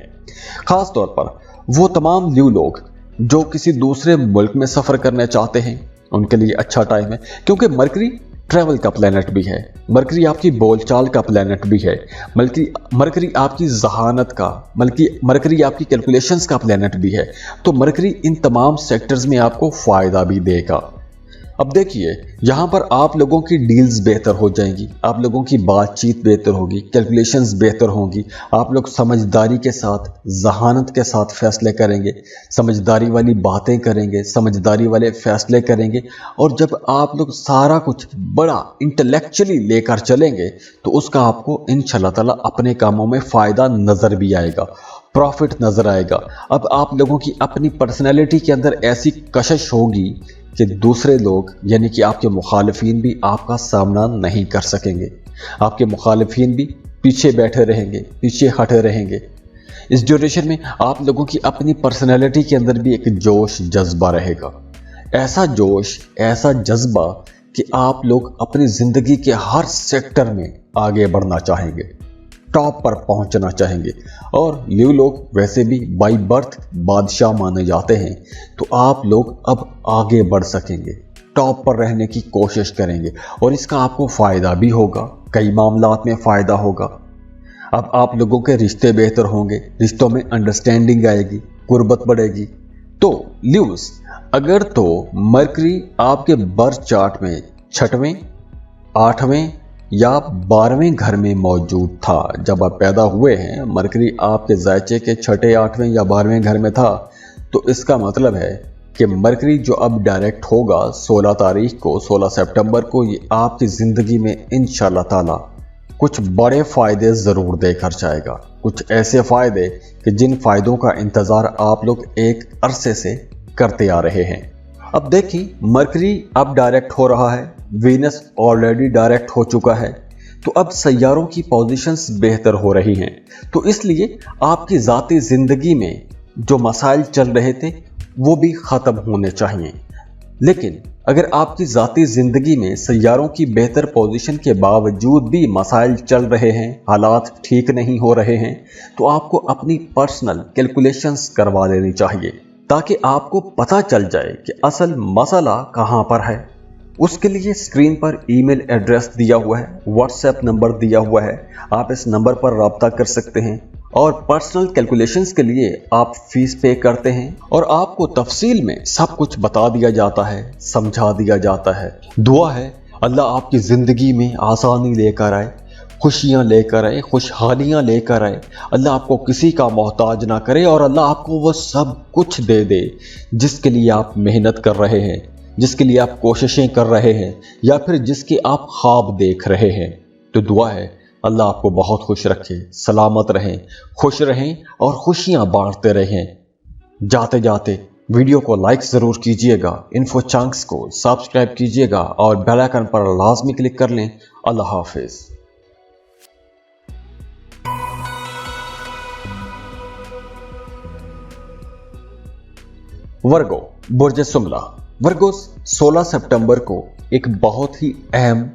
ख़ास तौर पर वो तमाम ल्यू लोग जो किसी दूसरे मुल्क में सफ़र करना चाहते हैं, उनके लिए अच्छा टाइम है, क्योंकि मरकरी ट्रैवल का प्लैनेट भी है, मरकरी आपकी बोलचाल का प्लैनेट भी है, बल्कि मरकरी आपकी जहानत का, बल्कि मरकरी आपकी कैलकुलेशंस का प्लैनेट भी है। तो मरकरी इन तमाम सेक्टर्स में आपको फ़ायदा भी देगा। अब देखिए, यहाँ पर आप लोगों की डील्स बेहतर हो जाएंगी, आप लोगों की बातचीत बेहतर होगी, कैलकुलेशंस बेहतर होंगी, आप लोग समझदारी के साथ, जहानत के साथ फैसले करेंगे, समझदारी वाली बातें करेंगे, समझदारी वाले फैसले करेंगे। और जब आप लोग सारा कुछ बड़ा इंटेलेक्चुअली लेकर चलेंगे तो उसका आपको इंशाल्लाह ताला अपने कामों में फ़ायदा नज़र भी आएगा, प्रॉफिट नज़र आएगा। अब आप लोगों की अपनी पर्सनैलिटी के अंदर ऐसी कशिश होगी कि दूसरे लोग यानी कि आपके मुखालिफिन भी आपका सामना नहीं कर सकेंगे। आपके मुखालिफिन भी पीछे बैठे रहेंगे, पीछे हटे रहेंगे। इस ड्यूरेशन में आप लोगों की अपनी पर्सनैलिटी के अंदर भी एक जोश जज्बा रहेगा, ऐसा जोश, ऐसा जज्बा कि आप लोग अपनी ज़िंदगी के हर सेक्टर में आगे बढ़ना चाहेंगे, टॉप पर पहुंचना चाहेंगे। और ल्यू लोग वैसे भी बाई बर्थ बादशाह माने जाते हैं, तो आप लोग अब आगे बढ़ सकेंगे, टॉप पर रहने की कोशिश करेंगे और इसका आपको फ़ायदा भी होगा, कई मामलात में फ़ायदा होगा। अब आप लोगों के रिश्ते बेहतर होंगे, रिश्तों में अंडरस्टैंडिंग आएगी, कुर्बत बढ़ेगी। तो ल्यूज, अगर तो मरकरी आपके बर्थ चार्ट में 6वें, 8वें या 12वें घर में मौजूद था, जब आप पैदा हुए हैं मरकरी आपके ज़ायचे के 6, 8वें या 12वें घर में था, तो इसका मतलब है कि मरकरी जो अब डायरेक्ट होगा 16 तारीख को, 16 सितंबर को, ये आपकी ज़िंदगी में इंशाल्लाह ताला कुछ बड़े फ़ायदे ज़रूर देकर जाएगा। कुछ ऐसे फ़ायदे कि जिन फ़ायदों का इंतज़ार आप लोग एक अरसे से करते आ रहे हैं। अब देखिए, मरकरी अब डायरेक्ट हो रहा है, वीनस ऑलरेडी डायरेक्ट हो चुका है, तो अब सैयारों की पोजीशंस बेहतर हो रही हैं। तो इसलिए आपकी ज़ाती ज़िंदगी में जो मसाइल चल रहे थे वो भी ख़त्म होने चाहिए। लेकिन अगर आपकी ज़ाती ज़िंदगी में सैयारों की बेहतर पोजीशन के बावजूद भी मसाइल चल रहे हैं, हालात ठीक नहीं हो रहे हैं, तो आपको अपनी पर्सनल कैलकुलेशंस करवा लेनी चाहिए, ताकि आपको पता चल जाए कि असल मसला कहाँ पर है। उसके लिए स्क्रीन पर ईमेल एड्रेस दिया हुआ है, व्हाट्सएप नंबर दिया हुआ है, आप इस नंबर पर रब्ता कर सकते हैं और पर्सनल कैलकुलेशंस के लिए आप फीस पे करते हैं और आपको तफसील में सब कुछ बता दिया जाता है, समझा दिया जाता है। दुआ है अल्लाह आपकी ज़िंदगी में आसानी लेकर आए, खुशियाँ लेकर आए, खुशहालियाँ लेकर आए। अल्लाह आपको किसी का मोहताज ना करे और अल्लाह आपको वो सब कुछ दे दे जिसके लिए आप मेहनत कर रहे हैं, जिसके लिए आप कोशिशें कर रहे हैं या फिर जिसके आप ख्वाब देख रहे हैं। तो दुआ है अल्लाह आपको बहुत खुश रखे, सलामत रहें, खुश रहें और खुशियां बांटते रहें। जाते जाते वीडियो को लाइक ज़रूर कीजिएगा, इन्फो चंक्स को सब्सक्राइब कीजिएगा और बेल आइकन पर लाजमी क्लिक कर लें। अल्लाह हाफिज़। वर्गो बुर्ज सुमला। वर्गो 16 सितंबर को एक बहुत ही अहम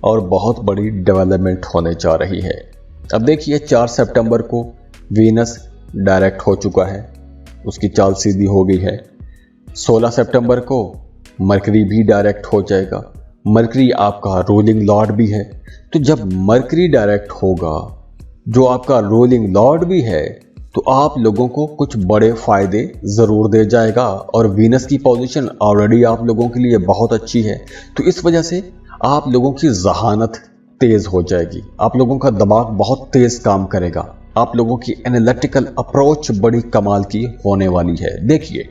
और बहुत बड़ी डेवलपमेंट होने जा रही है। अब देखिए 4 सितंबर को वीनस डायरेक्ट हो चुका है, उसकी चाल सीधी हो गई है। 16 सितंबर को मरकरी भी डायरेक्ट हो जाएगा। मरकरी आपका रूलिंग लॉर्ड भी है, तो जब मरकरी डायरेक्ट होगा जो आपका रूलिंग लॉर्ड भी है, तो आप लोगों को कुछ बड़े फायदे ज़रूर दे जाएगा। और वीनस की पोजीशन ऑलरेडी आप लोगों के लिए बहुत अच्छी है, तो इस वजह से आप लोगों की ज़हानत तेज़ हो जाएगी, आप लोगों का दिमाग बहुत तेज़ काम करेगा, आप लोगों की एनालिटिकल अप्रोच बड़ी कमाल की होने वाली है। देखिए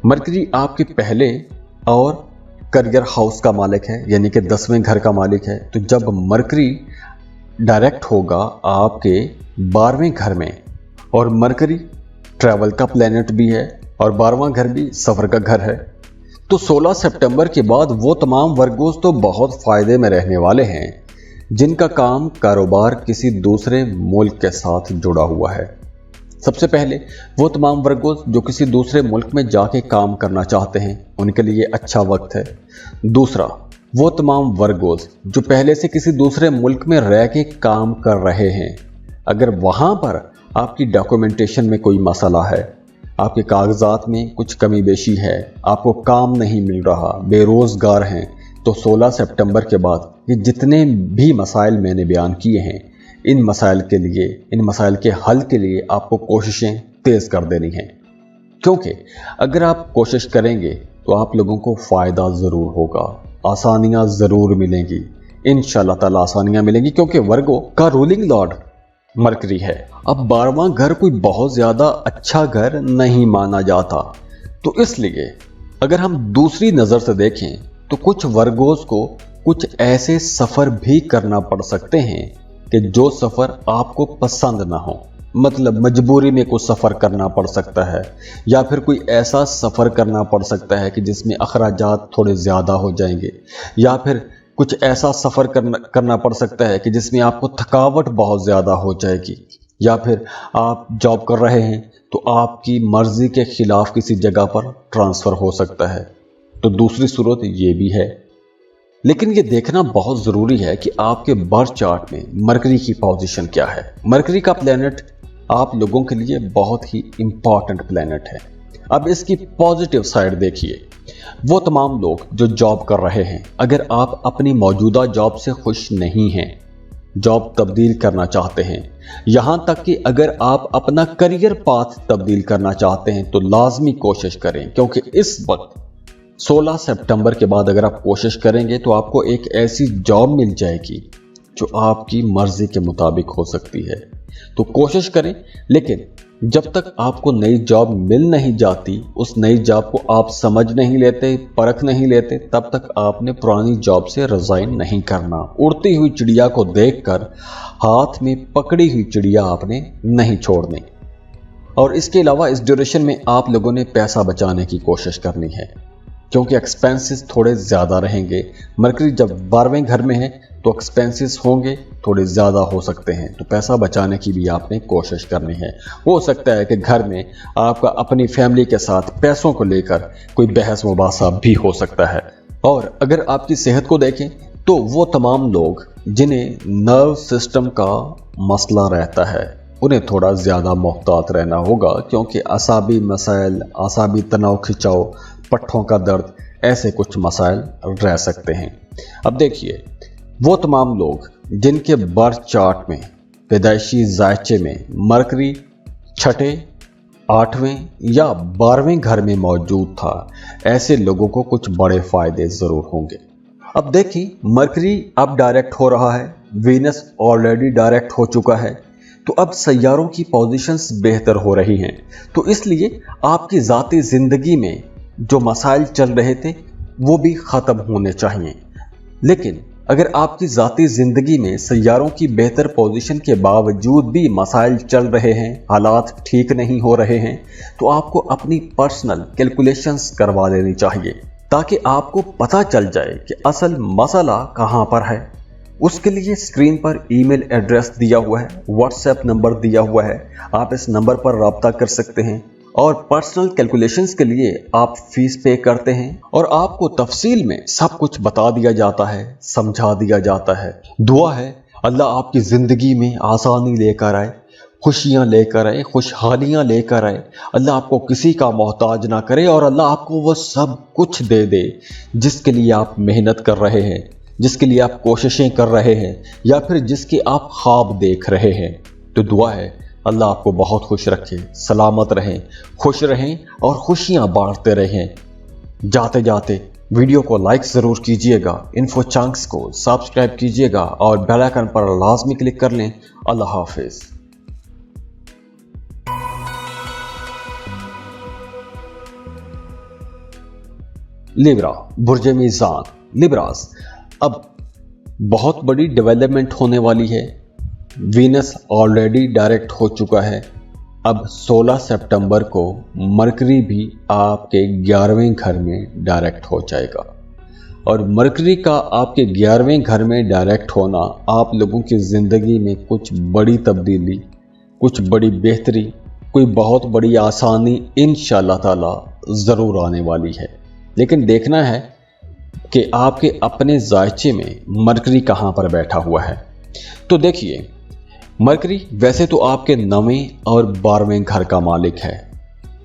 मरकरी आपके पहले और करियर हाउस का मालिक है, यानी कि 10वें घर का मालिक है। तो जब मरकरी डायरेक्ट होगा आपके 12वें घर में, और मरकरी ट्रैवल का प्लैनेट भी है और 12वां घर भी सफ़र का घर है, तो 16 सितंबर के बाद वो तमाम वर्गोस तो बहुत फ़ायदे में रहने वाले हैं जिनका काम कारोबार किसी दूसरे मुल्क के साथ जुड़ा हुआ है। सबसे पहले वो तमाम वर्गोस जो किसी दूसरे मुल्क में जाके काम करना चाहते हैं, उनके लिए अच्छा वक्त है। दूसरा, वो तमाम वर्गोस जो पहले से किसी दूसरे मुल्क में रह के काम कर रहे हैं, अगर वहाँ पर आपकी डॉक्यूमेंटेशन में कोई मसला है, आपके कागजात में कुछ कमी बेशी है, आपको काम नहीं मिल रहा, बेरोज़गार हैं, तो 16 सितंबर के बाद ये जितने भी मसाइल मैंने बयान किए हैं, इन मसाइल के लिए, इन मसाइल के हल के लिए आपको कोशिशें तेज़ कर देनी हैं। क्योंकि अगर आप कोशिश करेंगे तो आप लोगों को फ़ायदा ज़रूर होगा, आसानियाँ ज़रूर मिलेंगी, इंशाअल्लाह ताला आसानियाँ मिलेंगी, क्योंकि वर्गो का रूलिंग लॉर्ड मरकरी है। अब 12वां घर कोई बहुत ज़्यादा अच्छा घर नहीं माना जाता, तो इसलिए अगर हम दूसरी नज़र से देखें तो कुछ वर्गोस को कुछ ऐसे सफ़र भी करना पड़ सकते हैं कि जो सफ़र आपको पसंद ना हो, मतलब मजबूरी में कुछ सफ़र करना पड़ सकता है, या फिर कोई ऐसा सफ़र करना पड़ सकता है कि जिसमें अखराजात थोड़े ज़्यादा हो जाएंगे, या फिर कुछ ऐसा सफ़र करना पड़ सकता है कि जिसमें आपको थकावट बहुत ज़्यादा हो जाएगी, या फिर आप जॉब कर रहे हैं तो आपकी मर्ज़ी के ख़िलाफ़ किसी जगह पर ट्रांसफ़र हो सकता है। तो दूसरी सूरत ये भी है, लेकिन ये देखना बहुत ज़रूरी है कि आपके बर्थ चार्ट में मरकरी की पोजीशन क्या है। मरकरी का प्लैनेट आप लोगों के लिए बहुत ही इम्पॉर्टेंट प्लैनेट है। अब इसकी पॉजिटिव साइड देखिए, वो तमाम लोग जो जॉब कर रहे हैं, अगर आप अपनी मौजूदा जॉब से खुश नहीं हैं, जॉब तब्दील करना चाहते हैं, यहाँ तक कि अगर आप अपना करियर पाथ तब्दील करना चाहते हैं, तो लाजमी कोशिश करें, क्योंकि इस वक्त 16 सितंबर के बाद अगर आप कोशिश करेंगे तो आपको एक ऐसी जॉब मिल जाएगी जो आपकी मर्जी के मुताबिक हो सकती है। तो कोशिश करें, लेकिन जब तक आपको नई जॉब मिल नहीं जाती, उस नई जॉब को आप समझ नहीं लेते, परख नहीं लेते, तब तक आपने पुरानी जॉब से रिजाइन नहीं करना। उड़ती हुई चिड़िया को देखकर हाथ में पकड़ी हुई चिड़िया आपने नहीं छोड़नी। और इसके अलावा इस ड्यूरेशन में आप लोगों ने पैसा बचाने की कोशिश करनी है, क्योंकि एक्सपेंसेस थोड़े ज़्यादा रहेंगे। मरकरी जब 12वें घर में है तो एक्सपेंसेस होंगे, थोड़े ज़्यादा हो सकते हैं, तो पैसा बचाने की भी आपने कोशिश करनी है। हो सकता है कि घर में आपका अपनी फैमिली के साथ पैसों को लेकर कोई बहस मुबासा भी हो सकता है। और अगर आपकी सेहत को देखें तो वो तमाम लोग जिन्हें नर्व सिस्टम का मसला रहता है, उन्हें थोड़ा ज़्यादा मोहतात रहना होगा, क्योंकि असाबी मसाइल, असाबी तनाव, खिंचाव, पट्ठों का दर्द, ऐसे कुछ मसाइल रह सकते हैं। अब देखिए, वो तमाम लोग जिनके बर्थ चार्ट में पैदाइशी जायचे में मरकरी 6, 8वें या 12वें घर में मौजूद था, ऐसे लोगों को कुछ बड़े फायदे ज़रूर होंगे। अब देखिए, मरकरी अब डायरेक्ट हो रहा है, वीनस ऑलरेडी डायरेक्ट हो चुका है, तो अब सैयारों की पोजीशंस बेहतर हो रही हैं। तो इसलिए आपकी ज़ाती ज़िंदगी में जो मसाइल चल रहे थे वो भी ख़त्म होने चाहिए। लेकिन अगर आपकी ज़ाती ज़िंदगी में सैयारों की बेहतर पोजीशन के बावजूद भी मसाइल चल रहे हैं, हालात ठीक नहीं हो रहे हैं, तो आपको अपनी पर्सनल कैलकुलेशंस करवा लेनी चाहिए ताकि आपको पता चल जाए कि असल मसला कहाँ पर है। उसके लिए स्क्रीन पर ईमेल एड्रेस दिया हुआ है, व्हाट्सएप नंबर दिया हुआ है, आप इस नंबर पर रब्ता कर सकते हैं और पर्सनल कैलकुलेशंस के लिए आप फीस पे करते हैं और आपको तफसील में सब कुछ बता दिया जाता है, समझा दिया जाता है। दुआ है अल्लाह आपकी ज़िंदगी में आसानी लेकर आए, खुशियाँ लेकर आए, खुशहालियाँ लेकर आए। अल्लाह आपको किसी का मोहताज ना करे और अल्लाह आपको वो सब कुछ दे दे जिसके लिए आप मेहनत कर रहे हैं, जिसके लिए आप कोशिशें कर रहे हैं या फिर जिसके आप ख्वाब देख रहे हैं। तो दुआ है अल्लाह आपको बहुत खुश रखे, सलामत रहें, खुश रहें और खुशियां बांटते रहें। जाते जाते वीडियो को लाइक ज़रूर कीजिएगा, इन्फो चंक्स को सब्सक्राइब कीजिएगा और बेल आइकन पर लाजमी क्लिक कर लें। अल्लाह हाफिज़। लिब्रा, बुर्ज मीज़ान, लिब्रास, अब बहुत बड़ी डेवलपमेंट होने वाली है। वीनस ऑलरेडी डायरेक्ट हो चुका है। अब 16 सितंबर को मरकरी भी आपके 11वें घर में डायरेक्ट हो जाएगा और मरकरी का आपके 11वें घर में डायरेक्ट होना आप लोगों की ज़िंदगी में कुछ बड़ी तब्दीली, कुछ बड़ी बेहतरी, कोई बहुत बड़ी आसानी इंशाअल्लाह ताला ज़रूर आने वाली है। लेकिन देखना है कि आपके अपने जायचे में मरकरी कहाँ पर बैठा हुआ है। तो देखिए, मरकरी वैसे तो आपके 9वें और 12वें घर का मालिक है।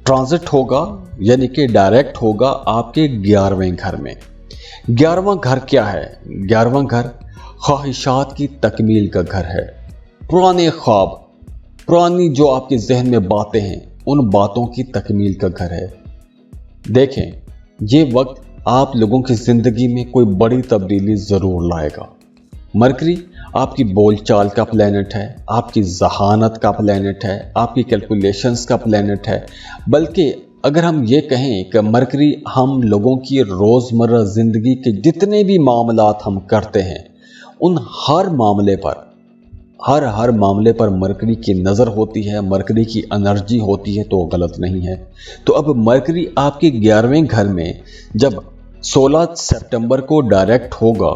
ट्रांजिट होगा यानी कि डायरेक्ट होगा आपके 11वें घर में। 11वां घर क्या है? 11वां घर ख्वाहिशात की तकमील का घर है। पुराने ख्वाब, पुरानी जो आपके जहन में बातें हैं, उन बातों की तकमील का घर है। देखें, ये वक्त आप लोगों की ज़िंदगी में कोई बड़ी तब्दीली ज़रूर लाएगा। मरकरी आपकी बोलचाल का प्लैनेट है, आपकी जहानत का प्लैनेट है, आपकी कैलकुलेशंस का प्लैनेट है। बल्कि अगर हम ये कहें कि मरकरी हम लोगों की रोज़मर्रा ज़िंदगी के जितने भी मामलात हम करते हैं, उन हर मामले पर हर मामले पर मरकरी की नज़र होती है, मरकरी की एनर्जी होती है, तो गलत नहीं है। तो अब मरकरी आपके 11वें घर में जब 16 सितंबर को डायरेक्ट होगा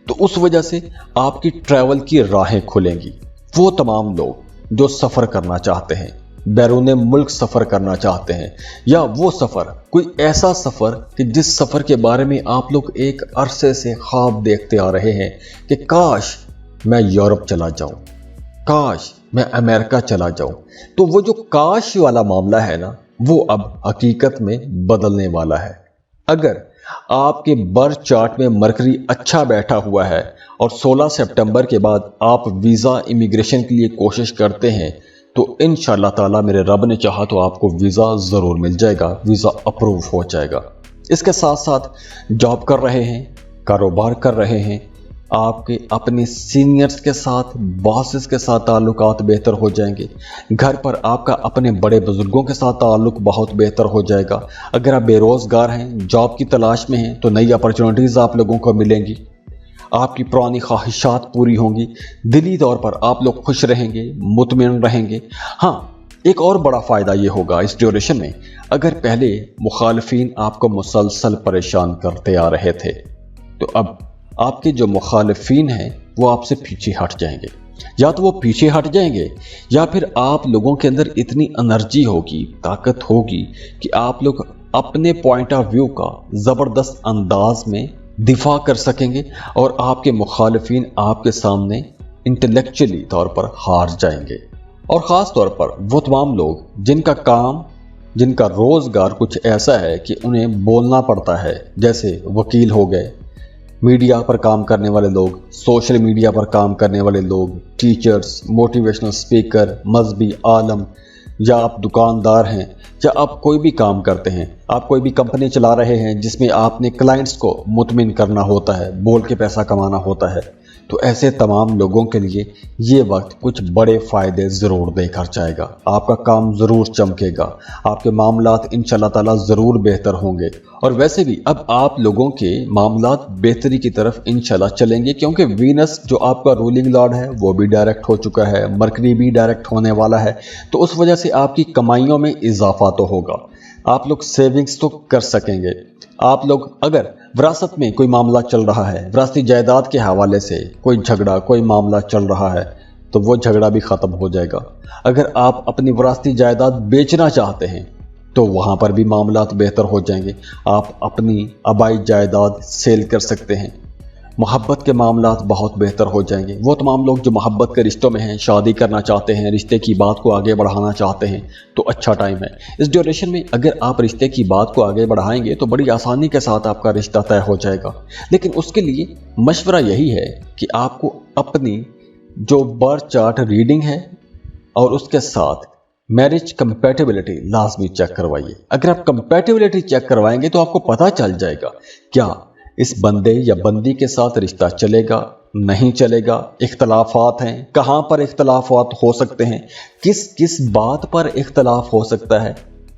तो उस वजह से आपकी ट्रैवल की राहें खुलेंगी। वो तमाम लोग जो सफ़र करना चाहते हैं, बैरून मुल्क सफ़र करना चाहते हैं, या वो सफ़र कोई ऐसा सफ़र कि जिस सफ़र के बारे में आप लोग एक अरसे से ख्वाब देखते आ रहे हैं कि काश मैं यूरोप चला जाऊं, काश मैं अमेरिका चला जाऊं। तो वो जो काश वाला मामला है ना, वो अब हकीकत में बदलने वाला है। अगर आपके बर्थ चार्ट में मरकरी अच्छा बैठा हुआ है और 16 सितंबर के बाद आप वीज़ा इमिग्रेशन के लिए कोशिश करते हैं, तो इंशाअल्लाह ताला मेरे रब ने चाहा तो आपको वीज़ा ज़रूर मिल जाएगा, वीज़ा अप्रूव हो जाएगा। इसके साथ साथ जॉब कर रहे हैं, कारोबार कर रहे हैं, आपके अपने सीनियर्स के साथ, बॉसेस के साथ ताल्लुकात बेहतर हो जाएंगे। घर पर आपका अपने बड़े बुजुर्गों के साथ ताल्लुक बहुत बेहतर हो जाएगा। अगर आप बेरोज़गार हैं, जॉब की तलाश में हैं, तो नई अपॉर्चुनिटीज़ आप लोगों को मिलेंगी। आपकी पुरानी ख्वाहिशात पूरी होंगी। दिली तौर पर आप लोग खुश रहेंगे, मुतमईन रहेंगे। हाँ, एक और बड़ा फ़ायदा ये होगा इस ड्यूरेशन में, अगर पहले मुखालिफिन आपको मुसलसल परेशान करते आ रहे थे, तो अब आपके जो मुखालिफिन हैं वो आपसे पीछे हट जाएंगे। या तो वो पीछे हट जाएंगे या फिर आप लोगों के अंदर इतनी एनर्जी होगी, ताकत होगी कि आप लोग अपने पॉइंट ऑफ व्यू का ज़बरदस्त अंदाज में दिफा कर सकेंगे और आपके मुखालिफिन आपके सामने इंटेलेक्चुअली तौर पर हार जाएंगे। और ख़ास तौर पर वो तमाम लोग जिनका काम, जिनका रोज़गार कुछ ऐसा है कि उन्हें बोलना पड़ता है, जैसे वकील हो गए, मीडिया पर काम करने वाले लोग, सोशल मीडिया पर काम करने वाले लोग, टीचर्स, मोटिवेशनल स्पीकर, मजहबी आलम, या आप दुकानदार हैं, या आप कोई भी काम करते हैं, आप कोई भी कंपनी चला रहे हैं जिसमें आपने क्लाइंट्स को मुतमिन करना होता है, बोल के पैसा कमाना होता है, तो ऐसे तमाम लोगों के लिए ये वक्त कुछ बड़े फ़ायदे ज़रूर देकर जाएगा। आपका काम ज़रूर चमकेगा, आपके मामलात इंशाअल्लाह ताला ज़रूर बेहतर होंगे। और वैसे भी अब आप लोगों के मामलात बेहतरी की तरफ इंशाअल्लाह चलेंगे, क्योंकि वीनस जो आपका रूलिंग लॉर्ड है वो भी डायरेक्ट हो चुका है, मरकरी भी डायरेक्ट होने वाला है। तो उस वजह से आपकी कमाइयों में इजाफा तो होगा, आप लोग सेविंग्स तो कर सकेंगे। आप लोग अगर विरासत में कोई मामला चल रहा है, विरासती जायदाद के हवाले से कोई झगड़ा, कोई मामला चल रहा है, तो वो झगड़ा भी ख़त्म हो जाएगा। अगर आप अपनी विरासती जायदाद बेचना चाहते हैं तो वहाँ पर भी मामलात बेहतर हो जाएंगे। आप अपनी आबाई जायदाद सेल कर सकते हैं। मोहब्बत के मामलात बहुत बेहतर हो जाएंगे। वो तमाम लोग जो मोहब्बत के रिश्तों में हैं, शादी करना चाहते हैं, रिश्ते की बात को आगे बढ़ाना चाहते हैं, तो अच्छा टाइम है। इस ड्यूरेशन में अगर आप रिश्ते की बात को आगे बढ़ाएंगे तो बड़ी आसानी के साथ आपका रिश्ता तय हो जाएगा। लेकिन उसके लिए मशवरा यही है कि आपको अपनी जो बर्थ चार्ट रीडिंग है और उसके साथ मैरिज कंपैटिबिलिटी लाजमी चेक करवाइए। अगर आप कंपैटिबिलिटी चेक करवाएंगे तो आपको पता चल जाएगा क्या इस बंदे या बंदी के साथ रिश्ता चलेगा, नहीं चलेगा, इख्तलाफात हैं, कहाँ पर इख्तलाफात हो सकते हैं, किस किस बात पर इख्तलाफ हो सकता है।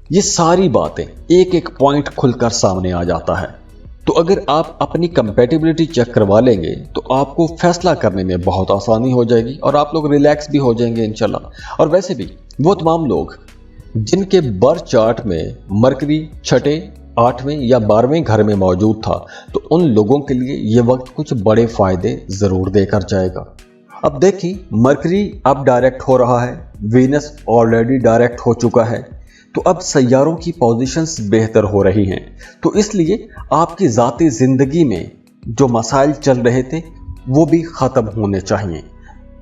ये सारी बातें एक एक पॉइंट खुलकर सामने आ जाता है। तो अगर आप अपनी कंपैटिबिलिटी चेक करवा लेंगे तो आपको फैसला करने में बहुत आसानी हो जाएगी और आप लोग रिलैक्स भी हो जाएंगे इंशाल्लाह। और वैसे भी वो तमाम लोग जिनके बर्थ चार्ट में मरकरी छठे, 8वें या 12वें घर में मौजूद था, तो उन लोगों के लिए ये वक्त कुछ बड़े फायदे जरूर देकर जाएगा। अब देखिए, मरकरी अब डायरेक्ट हो रहा है, वीनस ऑलरेडी डायरेक्ट हो चुका है, तो अब सैयारों की पोजीशंस बेहतर हो रही हैं। तो इसलिए आपकी ज़ाती ज़िंदगी में जो मसाइल चल रहे थे वो भी ख़त्म होने चाहिए।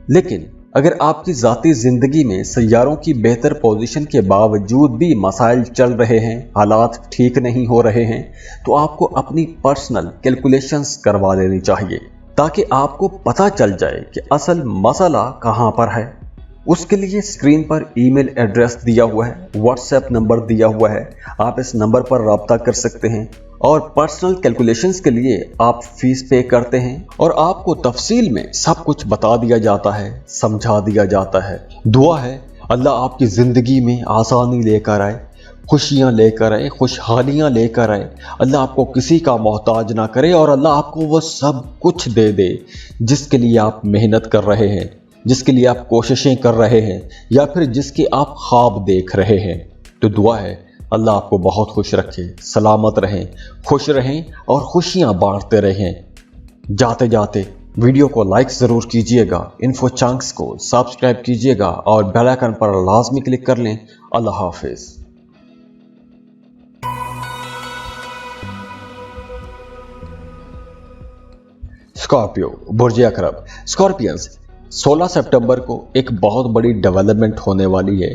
लेकिन अगर आपकी ज़ाती ज़िंदगी में सैयारों की बेहतर पोजीशन के बावजूद भी मसाइल चल रहे हैं, हालात ठीक नहीं हो रहे हैं, तो आपको अपनी पर्सनल कैलकुलेशंस करवा लेनी चाहिए ताकि आपको पता चल जाए कि असल मसला कहाँ पर है। उसके लिए स्क्रीन पर ईमेल एड्रेस दिया हुआ है, व्हाट्सएप नंबर दिया हुआ है, आप इस नंबर पर रब्ता कर सकते हैं और पर्सनल कैलकुलेशंस के लिए आप फीस पे करते हैं और आपको तफसील में सब कुछ बता दिया जाता है, समझा दिया जाता है। दुआ है अल्लाह आपकी ज़िंदगी में आसानी लेकर आए, खुशियाँ लेकर आए, खुशहालियाँ लेकर आए। अल्लाह आपको किसी का मोहताज ना करे और अल्लाह आपको वो सब कुछ दे दे जिसके लिए आप मेहनत कर रहे हैं, जिसके लिए आप कोशिशें कर रहे हैं या फिर जिसके आप ख्वाब देख रहे हैं। तो दुआ है अल्लाह आपको बहुत खुश रखे, सलामत रहें, खुश रहें और खुशियां बांटते रहें। जाते जाते वीडियो को लाइक ज़रूर कीजिएगा, इन्फो चंक्स को सब्सक्राइब कीजिएगा और बेल आइकन पर लाजमी क्लिक कर लें। अल्लाह हाफिज़। स्कॉर्पियो, बुर्ज अकरब। स्कॉर्पियंस, 16 सितंबर को एक बहुत बड़ी डेवलपमेंट होने वाली है।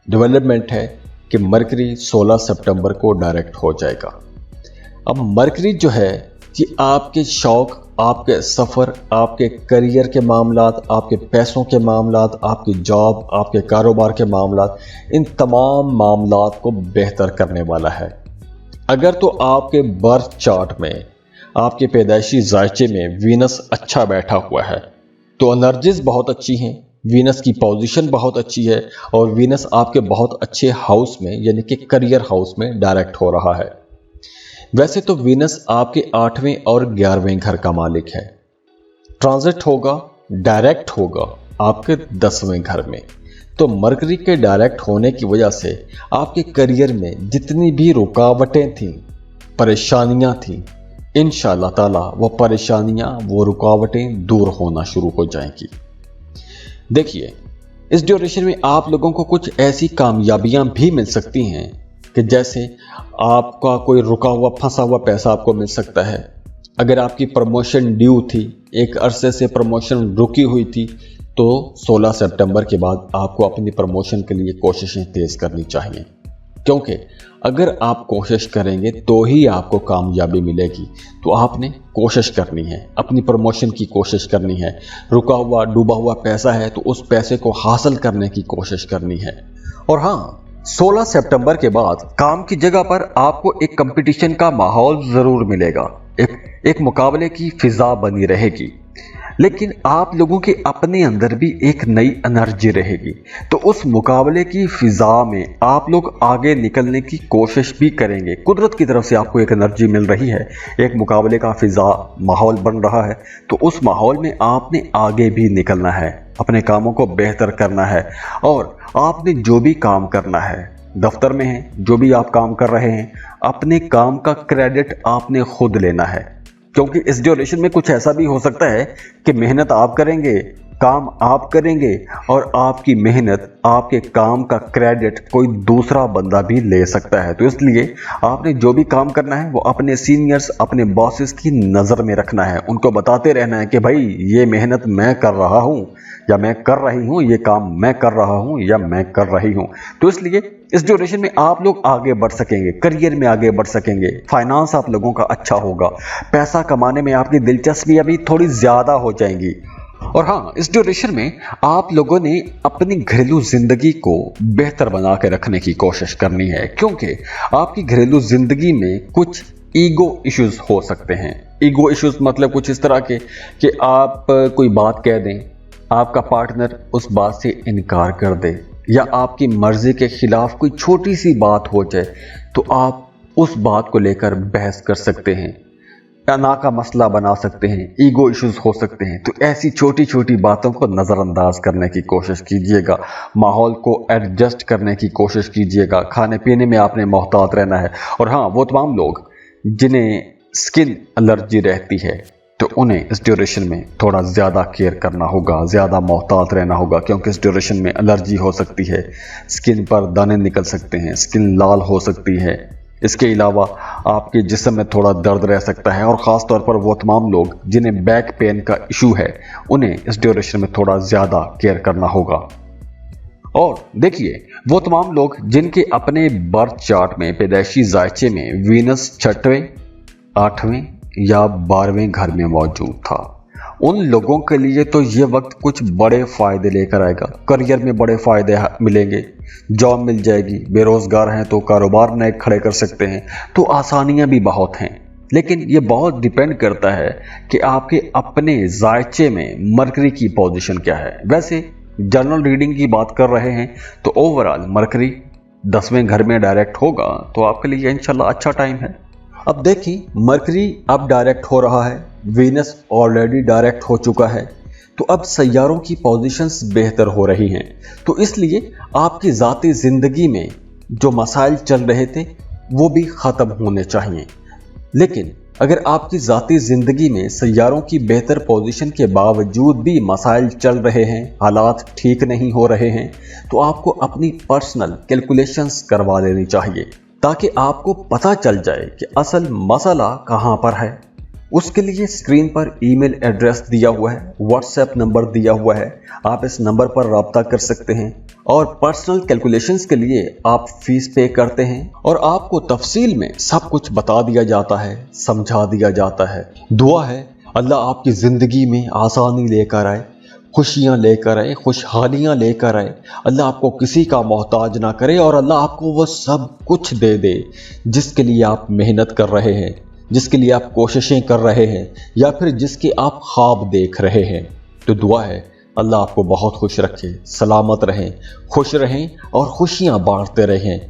डेवलपमेंट है कि मरकरी 16 सितंबर को डायरेक्ट हो जाएगा। अब मरकरी जो है कि आपके शौक, आपके सफ़र, आपके करियर के मामलात, आपके पैसों के मामलात, आपकी जॉब, आपके कारोबार के मामलात, इन तमाम मामलात को बेहतर करने वाला है। अगर तो आपके बर्थ चार्ट में, आपके पैदाइशी जायचे में वीनस अच्छा बैठा हुआ है तो एनर्जीज बहुत अच्छी हैं, वीनस की पोजीशन बहुत अच्छी है और वीनस आपके बहुत अच्छे हाउस में यानी कि करियर हाउस में डायरेक्ट हो रहा है। वैसे तो वीनस आपके 8वें और 11वें घर का मालिक है, ट्रांजिट होगा, डायरेक्ट होगा आपके 10वें घर में। तो मरकरी के डायरेक्ट होने की वजह से आपके करियर में जितनी भी रुकावटें थीं, परेशानियां थीं, इंशाअल्लाह ताला वो परेशानियां, वो रुकावटें दूर होना शुरू हो जाएंगी। देखिए, इस ड्यूरेशन में आप लोगों को कुछ ऐसी कामयाबियां भी मिल सकती हैं कि जैसे आपका कोई रुका हुआ, फंसा हुआ पैसा आपको मिल सकता है। अगर आपकी प्रमोशन ड्यू थी, एक अरसे से प्रमोशन रुकी हुई थी, तो 16 सितंबर के बाद आपको अपनी प्रमोशन के लिए कोशिशें तेज़ करनी चाहिए, क्योंकि अगर आप कोशिश करेंगे तो ही आपको कामयाबी मिलेगी। तो आपने कोशिश करनी है, अपनी प्रमोशन की कोशिश करनी है। रुका हुआ, डूबा हुआ पैसा है तो उस पैसे को हासिल करने की कोशिश करनी है। और हाँ, 16 सितंबर के बाद काम की जगह पर आपको एक कंपटीशन का माहौल ज़रूर मिलेगा, एक मुकाबले की फिजा बनी रहेगी। लेकिन आप लोगों के अपने अंदर भी एक नई एनर्जी रहेगी। तो उस मुकाबले की फिजा में आप लोग आगे निकलने की कोशिश भी करेंगे। कुदरत की तरफ से आपको एक एनर्जी मिल रही है, एक मुकाबले का फिजा माहौल बन रहा है। तो उस माहौल में आपने आगे भी निकलना है, अपने कामों को बेहतर करना है। और आपने जो भी काम करना है, दफ्तर में है, जो भी आप काम कर रहे हैं, अपने काम का क्रेडिट आपने खुद लेना है। क्योंकि इस ड्यूरेशन में कुछ ऐसा भी हो सकता है कि मेहनत आप करेंगे, काम आप करेंगे और आपकी मेहनत, आपके काम का क्रेडिट कोई दूसरा बंदा भी ले सकता है। तो इसलिए आपने जो भी काम करना है वो अपने सीनियर्स, अपने बॉसेस की नज़र में रखना है। उनको बताते रहना है कि भाई ये मेहनत मैं कर रहा हूँ या मैं कर रही हूँ, ये काम मैं कर रहा हूँ या मैं कर रही हूँ। तो इसलिए इस ड्यूरेशन में आप लोग आगे बढ़ सकेंगे, करियर में आगे बढ़ सकेंगे, फाइनेंस आप लोगों का अच्छा होगा, पैसा कमाने में आपकी दिलचस्पी अभी थोड़ी ज़्यादा हो जाएंगी। और हाँ, इस ड्यूरेशन में आप लोगों ने अपनी घरेलू जिंदगी को बेहतर बना के रखने की कोशिश करनी है, क्योंकि आपकी घरेलू जिंदगी में कुछ ईगो इश्यूज हो सकते हैं। ईगो इश्यूज मतलब कुछ इस तरह के कि आप कोई बात कह दें, आपका पार्टनर उस बात से इनकार कर दे, या आपकी मर्जी के खिलाफ कोई छोटी सी बात हो जाए तो आप उस बात को लेकर बहस कर सकते हैं, तनाव का मसला बना सकते हैं, ईगो इश्यूज हो सकते हैं। तो ऐसी छोटी छोटी बातों को नज़रअंदाज करने की कोशिश कीजिएगा, माहौल को एडजस्ट करने की कोशिश कीजिएगा, खाने पीने में आपने मोहतात रहना है। और हाँ, वो तमाम लोग जिन्हें स्किन एलर्जी रहती है तो उन्हें इस ड्यूरेशन में थोड़ा ज़्यादा केयर करना होगा, ज़्यादा मोहतात रहना होगा, क्योंकि इस ड्यूरेशन में एलर्जी हो सकती है, स्किन पर दाने निकल सकते हैं, स्किन लाल हो सकती है। इसके अलावा आपके जिस्म में थोड़ा दर्द रह सकता है। और ख़ास तौर पर वो तमाम लोग जिन्हें बैक पेन का इशू है, उन्हें इस ड्यूरेशन में थोड़ा ज़्यादा केयर करना होगा। और देखिए, वो तमाम लोग जिनके अपने बर्थ चार्ट में, पैदाइशी जायचे में वीनस 6वें, 8वें या 12वें घर में मौजूद था, उन लोगों के लिए तो ये वक्त कुछ बड़े फ़ायदे लेकर आएगा। करियर में बड़े फ़ायदे मिलेंगे, जॉब मिल जाएगी, बेरोज़गार हैं तो कारोबार नए खड़े कर सकते हैं। तो आसानियां भी बहुत हैं, लेकिन ये बहुत डिपेंड करता है कि आपके अपने जायचे में मरकरी की पोजीशन क्या है। वैसे जनरल रीडिंग की बात कर रहे हैं तो ओवरऑल मरकरी 10वें घर में डायरेक्ट होगा तो आपके लिए इंशाल्लाह अच्छा टाइम है। अब देखिए, मरकरी अब डायरेक्ट हो रहा है, वीनस ऑलरेडी डायरेक्ट हो चुका है, तो अब सैयारों की पोजीशंस बेहतर हो रही हैं। तो इसलिए आपकी ज़ाती ज़िंदगी में जो मसाइल चल रहे थे वो भी ख़त्म होने चाहिए। लेकिन अगर आपकी ज़ाती ज़िंदगी में सैयारों की बेहतर पोजीशन के बावजूद भी मसाइल चल रहे हैं, हालात ठीक नहीं हो रहे हैं, तो आपको अपनी पर्सनल कैलकुलेशंस करवा लेनी चाहिए, ताकि आपको पता चल जाए कि असल मसला कहाँ पर है। उसके लिए स्क्रीन पर ईमेल एड्रेस दिया हुआ है, व्हाट्सएप नंबर दिया हुआ है, आप इस नंबर पर रब्ता कर सकते हैं। और पर्सनल कैलकुलेशंस के लिए आप फीस पे करते हैं और आपको तफसील में सब कुछ बता दिया जाता है, समझा दिया जाता है। दुआ है अल्लाह आपकी ज़िंदगी में आसानी लेकर आए, खुशियाँ लेकर आए, खुशहालियाँ लेकर आए। अल्लाह आपको किसी का मोहताज ना करे और अल्लाह आपको वो सब कुछ दे दे जिसके लिए आप मेहनत कर रहे हैं, जिसके लिए आप कोशिशें कर रहे हैं, या फिर जिसके आप ख्वाब देख रहे हैं। तो दुआ है अल्लाह आपको बहुत खुश रखे, सलामत रहें, खुश रहें और खुशियाँ बांटते रहें।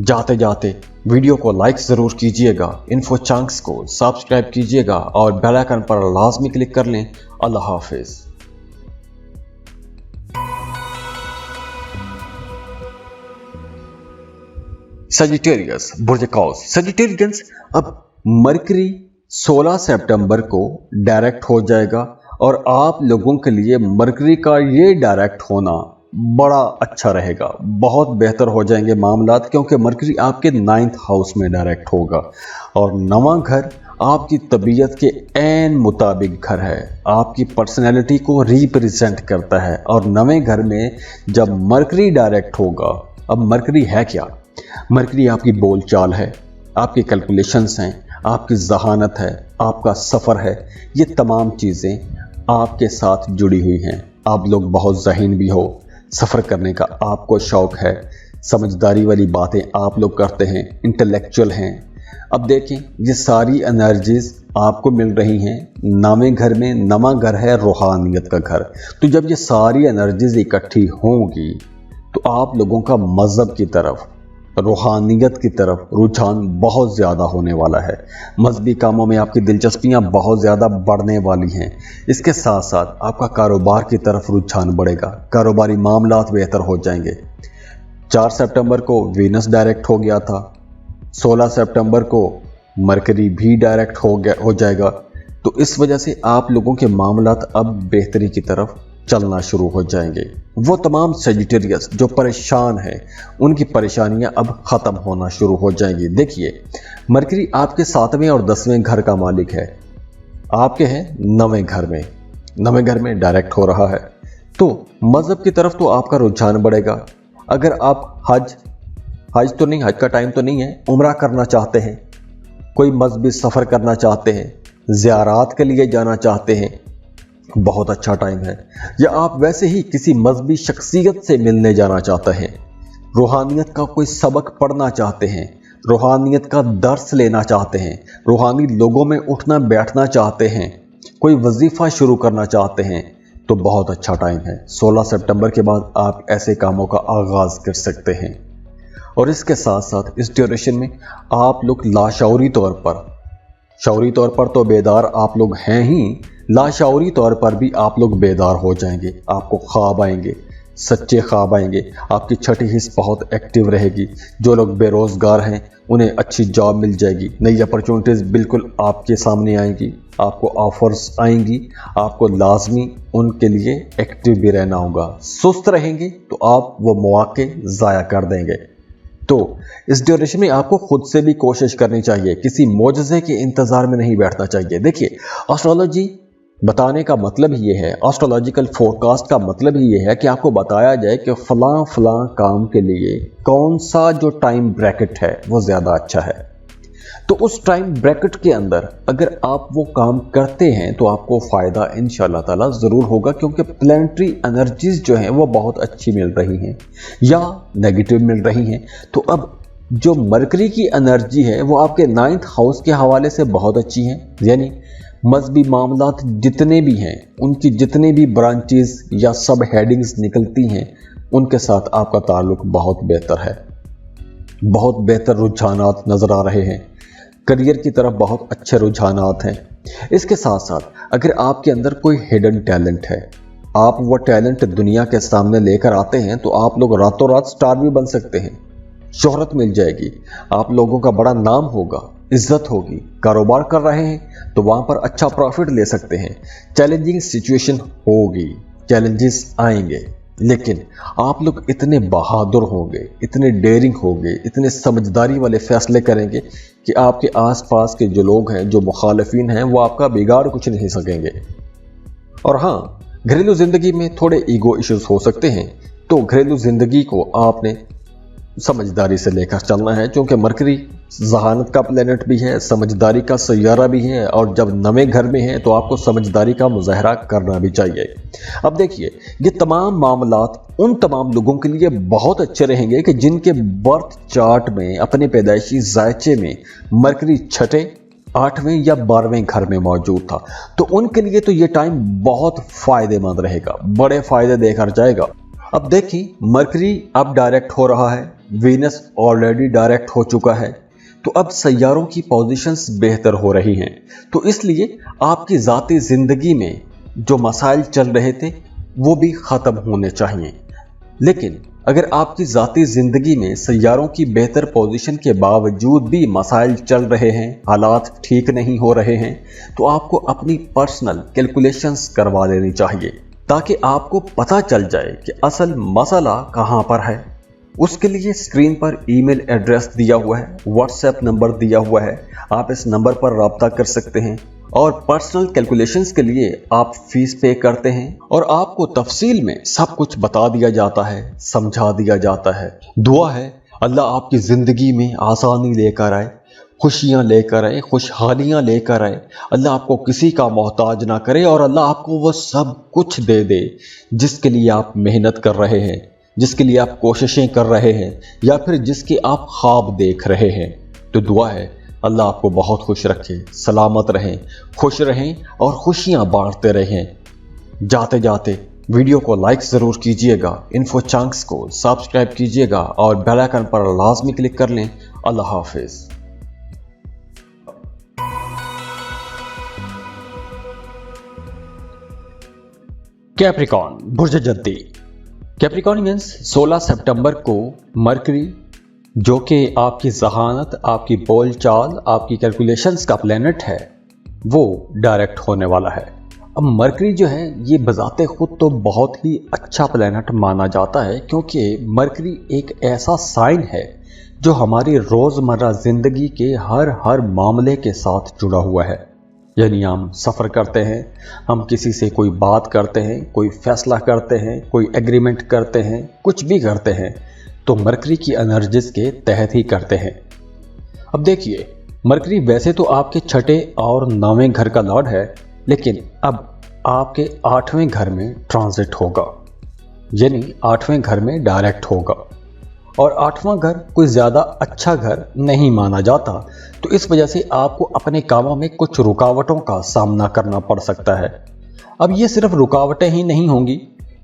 जाते जाते वीडियो को लाइक ज़रूर कीजिएगा, इन्फो चंक्स को सब्सक्राइब कीजिएगा और बेल आइकन पर लाजमी क्लिक कर लें। अल्लाह हाफिज़। सजिटेरियस, बुर्ज कौस, सजिटेरियंस, अब मरकरी 16 सितंबर को डायरेक्ट हो जाएगा और आप लोगों के लिए मरकरी का ये डायरेक्ट होना बड़ा अच्छा रहेगा, बहुत बेहतर हो जाएंगे मामलात, क्योंकि मरकरी आपके 9th हाउस में डायरेक्ट होगा और 9वां घर आपकी तबीयत के ऐन मुताबिक घर है, आपकी पर्सनैलिटी को रिप्रेजेंट करता है। और 9वें घर में जब मरकरी डायरेक्ट होगा, अब मरकरी है क्या? मरकरी आपकी बोलचाल है, आपकी कैलकुलेशंस हैं, आपकी जहानत है, आपका सफ़र है। ये तमाम चीज़ें आपके साथ जुड़ी हुई हैं। आप लोग बहुत ज़हीन भी हो, सफ़र करने का आपको शौक़ है, समझदारी वाली बातें आप लोग करते हैं, इंटेलेक्चुअल हैं, अब देखें, ये सारी एनर्जीज आपको मिल रही हैं नवे घर में। नवा घर है रूहानियत का घर। तो जब ये सारी एनर्जीज इकट्ठी होंगी तो आप लोगों का मज़हब की तरफ, रूहानियत की तरफ रुझान बहुत ज़्यादा होने वाला है। मजहबी कामों में आपकी दिलचस्पियां बहुत ज़्यादा बढ़ने वाली हैं। इसके साथ साथ आपका कारोबार की तरफ रुझान बढ़ेगा, कारोबारी मामलात बेहतर हो जाएंगे। 4 सितंबर को वीनस डायरेक्ट हो गया था, 16 सितंबर को मरकरी भी डायरेक्ट हो जाएगा। तो इस वजह से आप लोगों के मामलात अब बेहतरी की तरफ चलना शुरू हो जाएंगे। वो तमाम सेजिटेरियस जो परेशान हैं, उनकी परेशानियां अब ख़त्म होना शुरू हो जाएंगी। देखिए, मरकरी आपके 7वें और 10वें घर का मालिक है, आपके हैं 9वें घर में। 9वें घर में डायरेक्ट हो रहा है, तो मज़हब की तरफ तो आपका रुझान बढ़ेगा। अगर आप हज तो नहीं, हज का टाइम तो नहीं है, उम्रा करना चाहते हैं, कोई मजहबी सफ़र करना चाहते हैं, ज़ियारात के लिए जाना चाहते हैं, बहुत अच्छा टाइम है। या आप वैसे ही किसी मजहबी शख्सियत से मिलने जाना चाहते हैं, रूहानियत का कोई सबक पढ़ना चाहते हैं, रूहानियत का दर्स लेना चाहते हैं, रूहानी लोगों में उठना बैठना चाहते हैं, कोई वजीफ़ा शुरू करना चाहते हैं, तो बहुत अच्छा टाइम है। 16 सितंबर के बाद आप ऐसे कामों का आगाज़ कर सकते हैं। और इसके साथ साथ इस ड्यूरेशन में आप लोग लाशऊरी तौर पर, शऊरी तौर पर तो बेदार आप लोग हैं ही, लाशऊरी तौर पर भी आप लोग बेदार हो जाएंगे। आपको ख्वाब आएंगे, सच्चे ख्वाब आएंगे। आपकी छठी हिस्स बहुत एक्टिव रहेगी। जो लोग बेरोज़गार हैं उन्हें अच्छी जॉब मिल जाएगी, नई अपॉर्चुनिटीज़ बिल्कुल आपके सामने आएंगी, आपको ऑफर्स आएंगी। आपको लाजमी उनके लिए एक्टिव भी रहना होगा। सुस्त रहेंगे तो आप वो मौके ज़ाया कर देंगे। तो इस ड्यूरेशन में आपको खुद से भी कोशिश करनी चाहिए, किसी मोजज़े के इंतज़ार में नहीं बैठना चाहिए। देखिए, एस्ट्रोलॉजी बताने का मतलब ही ये है, एस्ट्रोलॉजिकल फोरकास्ट का मतलब ही ये है कि आपको बताया जाए कि फ़लाँ काम के लिए कौन सा जो टाइम ब्रैकेट है वो ज़्यादा अच्छा है। तो उस टाइम ब्रैकेट के अंदर अगर आप वो काम करते हैं तो आपको फ़ायदा इंशाअल्लाह ताला ज़रूर होगा, क्योंकि प्लैनेटरी एनर्जीज़ जो हैं वो बहुत अच्छी मिल रही हैं या नेगेटिव मिल रही हैं। तो अब जो मरकरी की एनर्जी है वो आपके 9th हाउस के हवाले से बहुत अच्छी है। यानी मजहबी मामलात जितने भी हैं, उनकी जितने भी ब्रांचेस या सब हेडिंग्स निकलती हैं, उनके साथ आपका ताल्लुक बहुत बेहतर है। बहुत बेहतर रुझानात नज़र आ रहे हैं, करियर की तरफ बहुत अच्छे रुझानात हैं। इसके साथ साथ अगर आपके अंदर कोई हिडन टैलेंट है, आप वो टैलेंट दुनिया के सामने लेकर आते हैं, तो आप लोग रातों रात स्टार भी बन सकते हैं। शोहरत मिल जाएगी, आप लोगों का बड़ा नाम होगा, इज्जत होगी। कारोबार कर रहे हैं तो वहाँ पर अच्छा प्रॉफिट ले सकते हैं। चैलेंजिंग सिचुएशन होगी, चैलेंजेस आएंगे, लेकिन आप लोग इतने बहादुर होंगे, इतने डेयरिंग होंगे, इतने समझदारी वाले फैसले करेंगे कि आपके आसपास के जो लोग हैं, जो मुखालिफिन हैं, वो आपका बिगाड़ कुछ नहीं सकेंगे। और हाँ, घरेलू ज़िंदगी में थोड़े ईगो इश्यूज हो सकते हैं, तो घरेलू ज़िंदगी को आपने समझदारी से लेकर चलना है, क्योंकि मरकरी जहानत का प्लेनेट भी है, समझदारी का सैयारा भी है, और जब नवे घर में है तो आपको समझदारी का मुजाहरा करना भी चाहिए। अब देखिए, ये तमाम मामलात उन तमाम लोगों के लिए बहुत अच्छे रहेंगे कि जिनके बर्थ चार्ट में, अपने पैदाइशी जायचे में मरकरी 6, 8वें या 12वें घर में मौजूद था, तो उनके लिए तो ये टाइम बहुत फ़ायदेमंद रहेगा, बड़े फ़ायदे देकर जाएगा। अब देखिए, मरकरी अब डायरेक्ट हो रहा है, वीनस ऑलरेडी डायरेक्ट हो चुका है, तो अब सैयारों की पोजीशंस बेहतर हो रही हैं। तो इसलिए आपकी ज़ाती ज़िंदगी में जो मसाइल चल रहे थे वो भी ख़त्म होने चाहिए। लेकिन अगर आपकी ज़ाती ज़िंदगी में सैयारों की बेहतर पोजीशन के बावजूद भी मसाइल चल रहे हैं, हालात ठीक नहीं हो रहे हैं, तो आपको अपनी पर्सनल कैलकुलेशंस करवा लेनी चाहिए, ताकि आपको पता चल जाए कि असल मसला कहाँ पर है। उसके लिए स्क्रीन पर ईमेल एड्रेस दिया हुआ है, व्हाट्सएप नंबर दिया हुआ है, आप इस नंबर पर रब्ता कर सकते हैं और पर्सनल कैलकुलेशंस के लिए आप फीस पे करते हैं और आपको तफसील में सब कुछ बता दिया जाता है, समझा दिया जाता है। दुआ है अल्लाह आपकी ज़िंदगी में आसानी लेकर आए, खुशियाँ लेकर आए, खुशहालियाँ लेकर आए। अल्लाह आपको किसी का मोहताज ना करे और अल्लाह आपको वो सब कुछ दे दे जिसके लिए आप मेहनत कर रहे हैं, जिसके लिए आप कोशिशें कर रहे हैं, या फिर जिसके आप ख्वाब देख रहे हैं। तो दुआ है अल्लाह आपको बहुत खुश रखे, सलामत रहें, खुश रहें और खुशियां बांटते रहें। जाते जाते वीडियो को लाइक ज़रूर कीजिएगा, इन्फो चंक्स को सब्सक्राइब कीजिएगा और बेल आइकन पर लाजमी क्लिक कर लें। अल्लाह हाफिज़। कैप्रिकॉन बुर्ज जद्दी। कैप्रिकॉनियंस 16 सितंबर को मरकरी, जो कि आपकी जहानत, आपकी बोलचाल, आपकी कैलकुलेशंस का प्लैनेट है, वो डायरेक्ट होने वाला है। अब मरकरी जो है ये बजाते खुद तो बहुत ही अच्छा प्लैनेट माना जाता है, क्योंकि मरकरी एक ऐसा साइन है जो हमारी रोज़मर्रा ज़िंदगी के हर मामले के साथ जुड़ा हुआ है। यानी हम सफ़र करते हैं, हम किसी से कोई बात करते हैं, कोई फैसला करते हैं, कोई एग्रीमेंट करते हैं, कुछ भी करते हैं तो मरकरी की एनर्जीज के तहत ही करते हैं। अब देखिए, मरकरी वैसे तो आपके छठे और 9वें घर का लॉर्ड है, लेकिन अब आपके 8वें घर में ट्रांजिट होगा, यानी 8वें घर में डायरेक्ट होगा। और 8वां घर कोई ज़्यादा अच्छा घर नहीं माना जाता, तो इस वजह से आपको अपने कामों में कुछ रुकावटों का सामना करना पड़ सकता है। अब ये सिर्फ रुकावटें ही नहीं होंगी,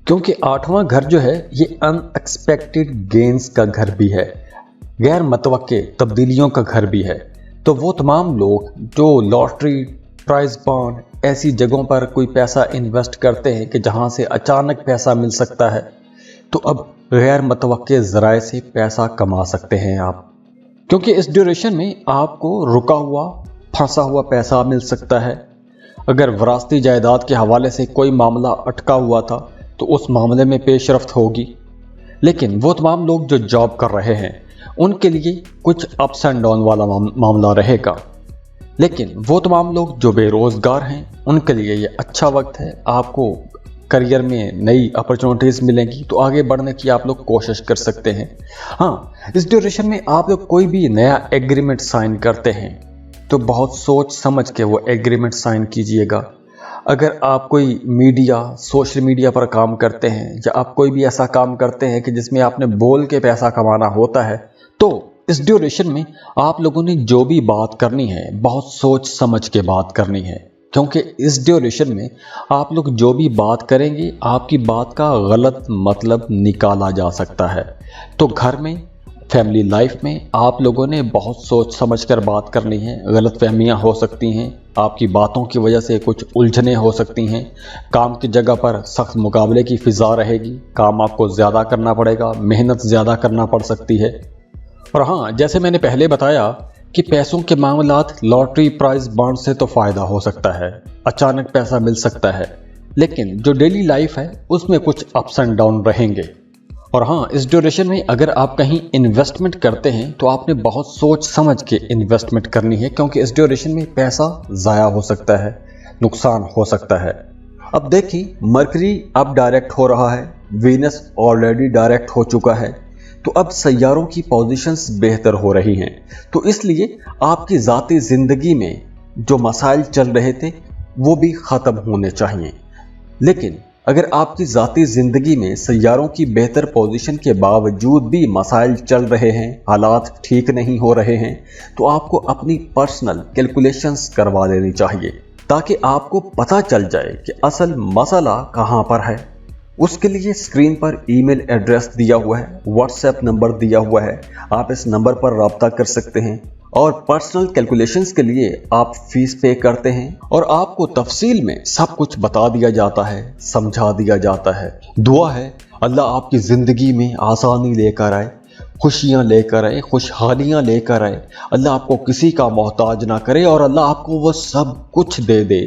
क्योंकि 8वां घर जो है ये अनएक्सपेक्टेड गेन्स का घर भी है, गैर मतवक्के तब्दीलियों का घर भी है। तो वो तमाम लोग जो लॉटरी, प्राइज बॉन्ड, ऐसी जगहों पर कोई पैसा इन्वेस्ट करते हैं कि जहां से अचानक पैसा मिल सकता है, तो अब गैर मतवक्के ज़राए से पैसा कमा सकते हैं आप, क्योंकि इस ड्यूरेशन में आपको रुका हुआ, फंसा हुआ पैसा मिल सकता है। अगर विरासती जायदाद के हवाले से कोई मामला अटका हुआ था तो उस मामले में पेशरफ्त होगी। लेकिन वो तमाम लोग जो जॉब कर रहे हैं उनके लिए कुछ अप्स एंड डाउन वाला मामला रहेगा। लेकिन वो तमाम लोग जो बेरोज़गार हैं उनके लिए ये अच्छा वक्त है, आपको करियर में नई अपॉर्चुनिटीज़ मिलेंगी, तो आगे बढ़ने की आप लोग कोशिश कर सकते हैं। हाँ, इस ड्यूरेशन में आप लोग कोई भी नया एग्रीमेंट साइन करते हैं तो बहुत सोच समझ के वो एग्रीमेंट साइन कीजिएगा। अगर आप कोई मीडिया, सोशल मीडिया पर काम करते हैं, या आप कोई भी ऐसा काम करते हैं कि जिसमें आपने बोल के पैसा कमाना होता है, तो इस ड्यूरेशन में आप लोगों ने जो भी बात करनी है बहुत सोच समझ के बात करनी है, क्योंकि इस ड्यूरेशन में आप लोग जो भी बात करेंगे आपकी बात का गलत मतलब निकाला जा सकता है। तो घर में, फैमिली लाइफ में आप लोगों ने बहुत सोच समझ कर बात करनी है। गलत फहमियाँ हो सकती हैं, आपकी बातों की वजह से कुछ उलझनें हो सकती हैं। काम की जगह पर सख्त मुकाबले की फ़िज़ा रहेगी, काम आपको ज़्यादा करना पड़ेगा, मेहनत ज़्यादा करना पड़ सकती है। और हाँ, जैसे मैंने पहले बताया कि पैसों के मामलात, लॉटरी, प्राइज बॉन्ड से तो फ़ायदा हो सकता है, अचानक पैसा मिल सकता है, लेकिन जो डेली लाइफ है उसमें कुछ अप्स एंड डाउन रहेंगे। और हाँ, इस ड्यूरेशन में अगर आप कहीं इन्वेस्टमेंट करते हैं तो आपने बहुत सोच समझ के इन्वेस्टमेंट करनी है, क्योंकि इस ड्यूरेशन में पैसा ज़ाया हो सकता है, नुकसान हो सकता है। अब देखिए, मरकरी अब डायरेक्ट हो रहा है, वीनस ऑलरेडी डायरेक्ट हो चुका है, तो अब सैयारों की पोजीशंस बेहतर हो रही हैं। तो इसलिए आपकी ज़ाती ज़िंदगी में जो मसाइल चल रहे थे वो भी ख़त्म होने चाहिए। लेकिन अगर आपकी ज़ाती ज़िंदगी में सैयारों की बेहतर पोजीशन के बावजूद भी मसाइल चल रहे हैं, हालात ठीक नहीं हो रहे हैं, तो आपको अपनी पर्सनल कैलकुलेशंस करवा लेनी चाहिए, ताकि आपको पता चल जाए कि असल मसला कहाँ पर है। उसके लिए स्क्रीन पर ईमेल एड्रेस दिया हुआ है, व्हाट्सएप नंबर दिया हुआ है, आप इस नंबर पर रब्ता कर सकते हैं। और पर्सनल कैलकुलेशंस के लिए आप फीस पे करते हैं और आपको तफसील में सब कुछ बता दिया जाता है, समझा दिया जाता है। दुआ है अल्लाह आपकी ज़िंदगी में आसानी लेकर आए, खुशियाँ लेकर आए, खुशहालियाँ लेकर आए। अल्लाह आपको किसी का मोहताज ना करे और अल्लाह आपको वो सब कुछ दे दे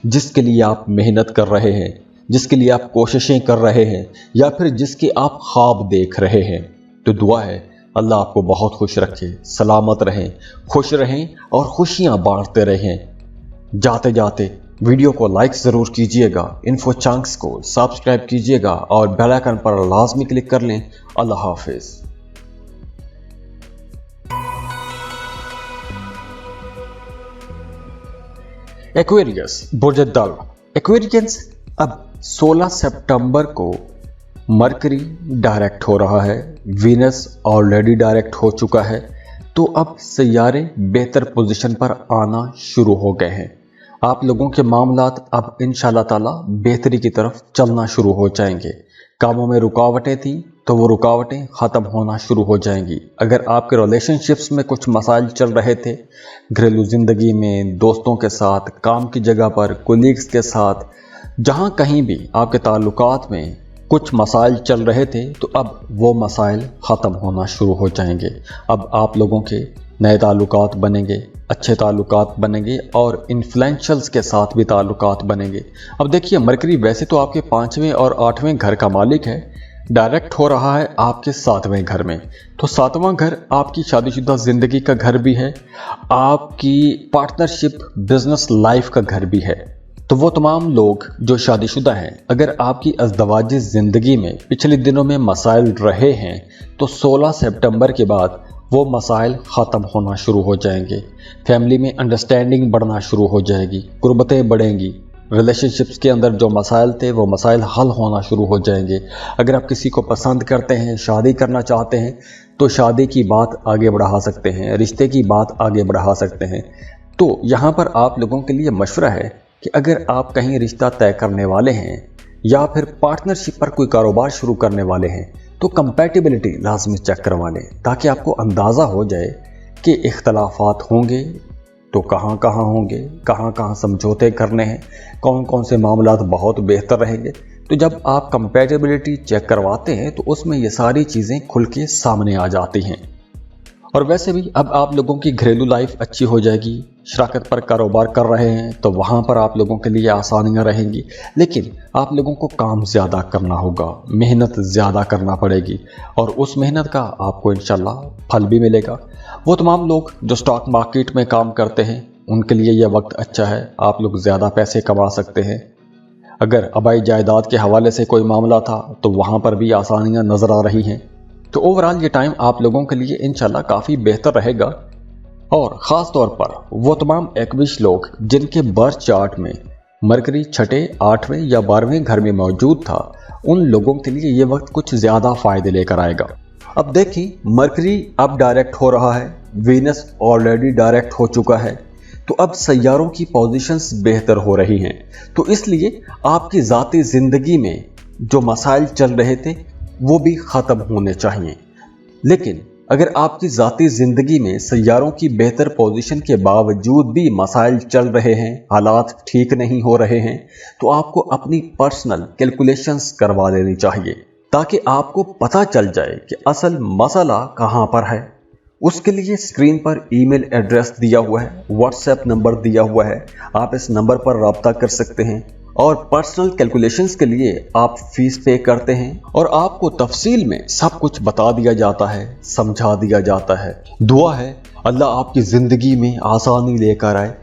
जिसके लिए आप मेहनत कर रहे हैं, जिसके लिए आप कोशिशें कर रहे हैं, या फिर जिसके आप ख्वाब देख रहे हैं। तो दुआ है अल्लाह आपको बहुत खुश रखे, सलामत रहें, खुश रहें और खुशियाँ बांटते रहें। जाते जाते वीडियो को लाइक ज़रूर कीजिएगा, इन्फो चंक्स को सब्सक्राइब कीजिएगा और बेल आइकन पर लाजमी क्लिक कर लें। अल्लाह हाफिज़। एक्वेरियस बुर्ज दल। एक्वेरियंस अब 16 सितंबर को मरकरी डायरेक्ट हो रहा है, वीनस ऑलरेडी डायरेक्ट हो चुका है। तो तो अब सैयारे बेहतर पोजीशन पर आना शुरू हो गए हैं। आप लोगों के मामलात अब इंशाल्लाह ताला बेहतरी की तरफ चलना शुरू हो जाएंगे। कामों में रुकावटें थी तो वो रुकावटें ख़त्म होना शुरू हो जाएंगी। अगर आपके रिलेशनशिप्स में कुछ मसाइल चल रहे थे, घरेलू ज़िंदगी में, दोस्तों के साथ, काम की जगह पर, कोलीग्स के साथ, जहाँ कहीं भी आपके ताल्लुकात में कुछ मसाइल चल रहे थे, तो अब वो मसाइल ख़त्म होना शुरू हो जाएंगे। अब आप लोगों के नए ताल्लुकात बनेंगे, अच्छे ताल्लुकात बनेंगे और इन्फ्लुएंशियल्स के साथ भी ताल्लुकात बनेंगे। अब देखिए, मरकरी वैसे तो आपके 5वें और 8वें घर का मालिक है, डायरेक्ट हो रहा है आपके 7वें घर में। तो 7वां घर आपकी शादीशुदा ज़िंदगी का घर भी है, आपकी पार्टनरशिप बिजनेस लाइफ का घर भी है। तो वो तमाम लोग जो शादीशुदा हैं, अगर आपकी अज़दवाजी ज़िंदगी में पिछले दिनों में मसाइल रहे हैं तो 16 सितंबर के बाद वो मसाइल ख़त्म होना शुरू हो जाएंगे। फैमिली में अंडरस्टैंडिंग बढ़ना शुरू हो जाएगी, कुर्बतें बढ़ेंगी, रिलेशनशिप्स के अंदर जो मसाइल थे वो मसाइल हल होना शुरू हो जाएंगे। अगर आप किसी को पसंद करते हैं, शादी करना चाहते हैं, तो शादी की बात आगे बढ़ा सकते हैं, रिश्ते की बात आगे बढ़ा सकते हैं। तो यहाँ पर आप लोगों के लिए मशवरा है कि अगर आप कहीं रिश्ता तय करने वाले हैं या फिर पार्टनरशिप पर कोई कारोबार शुरू करने वाले हैं, तो कंपैटिबिलिटी लाजमी चेक करवा लें, ताकि आपको अंदाज़ा हो जाए कि इख्तलाफात होंगे तो कहाँ कहाँ होंगे, कहाँ कहाँ समझौते करने हैं, कौन कौन से मामलात बहुत बेहतर रहेंगे। तो जब आप कंपैटिबिलिटी चेक करवाते हैं तो उसमें ये सारी चीज़ें खुल के सामने आ जाती हैं। और वैसे भी अब आप लोगों की घरेलू लाइफ अच्छी हो जाएगी। शराकत पर कारोबार कर रहे हैं तो वहाँ पर आप लोगों के लिए आसानियाँ रहेंगी, लेकिन आप लोगों को काम ज़्यादा करना होगा, मेहनत ज़्यादा करना पड़ेगी और उस मेहनत का आपको इंशाल्लाह फल भी मिलेगा। वो तमाम लोग जो स्टॉक मार्केट में काम करते हैं, उनके लिए यह वक्त अच्छा है, आप लोग ज़्यादा पैसे कमा सकते हैं। अगर आबाई जायदाद के हवाले से कोई मामला था तो वहाँ पर भी आसानियाँ नज़र आ रही हैं। तो ओवरऑल ये टाइम आप लोगों के लिए इंशाल्लाह काफ़ी बेहतर रहेगा। और ख़ास तौर पर वो तमाम एक्विश लोग जिनके बर्थ चार्ट में मरकरी 6, 8वें या 12वें घर में मौजूद था, उन लोगों के लिए ये वक्त कुछ ज़्यादा फ़ायदे लेकर आएगा। अब देखिए, मरकरी अब डायरेक्ट हो रहा है, वीनस ऑलरेडी डायरेक्ट हो चुका है, तो अब सैयारों की पोजीशंस बेहतर हो रही हैं। तो इसलिए आपकी ज़ाती ज़िंदगी में जो मसाइल चल रहे थे वो भी ख़त्म होने चाहिए। लेकिन अगर आपकी ज़ाती ज़िंदगी में सैयारों की बेहतर पोजीशन के बावजूद भी मसाइल चल रहे हैं, हालात ठीक नहीं हो रहे हैं, तो आपको अपनी पर्सनल कैलकुलेशंस करवा लेनी चाहिए, ताकि आपको पता चल जाए कि असल मसला कहाँ पर है। उसके लिए स्क्रीन पर ईमेल एड्रेस दिया हुआ है, व्हाट्सएप नंबर दिया हुआ है, आप इस नंबर पर रब्ता कर सकते हैं और पर्सनल कैलकुलेशंस के लिए आप फीस पे करते हैं और आपको तफसील में सब कुछ बता दिया जाता है, समझा दिया जाता है। दुआ है अल्लाह आपकी ज़िंदगी में आसानी लेकर आए,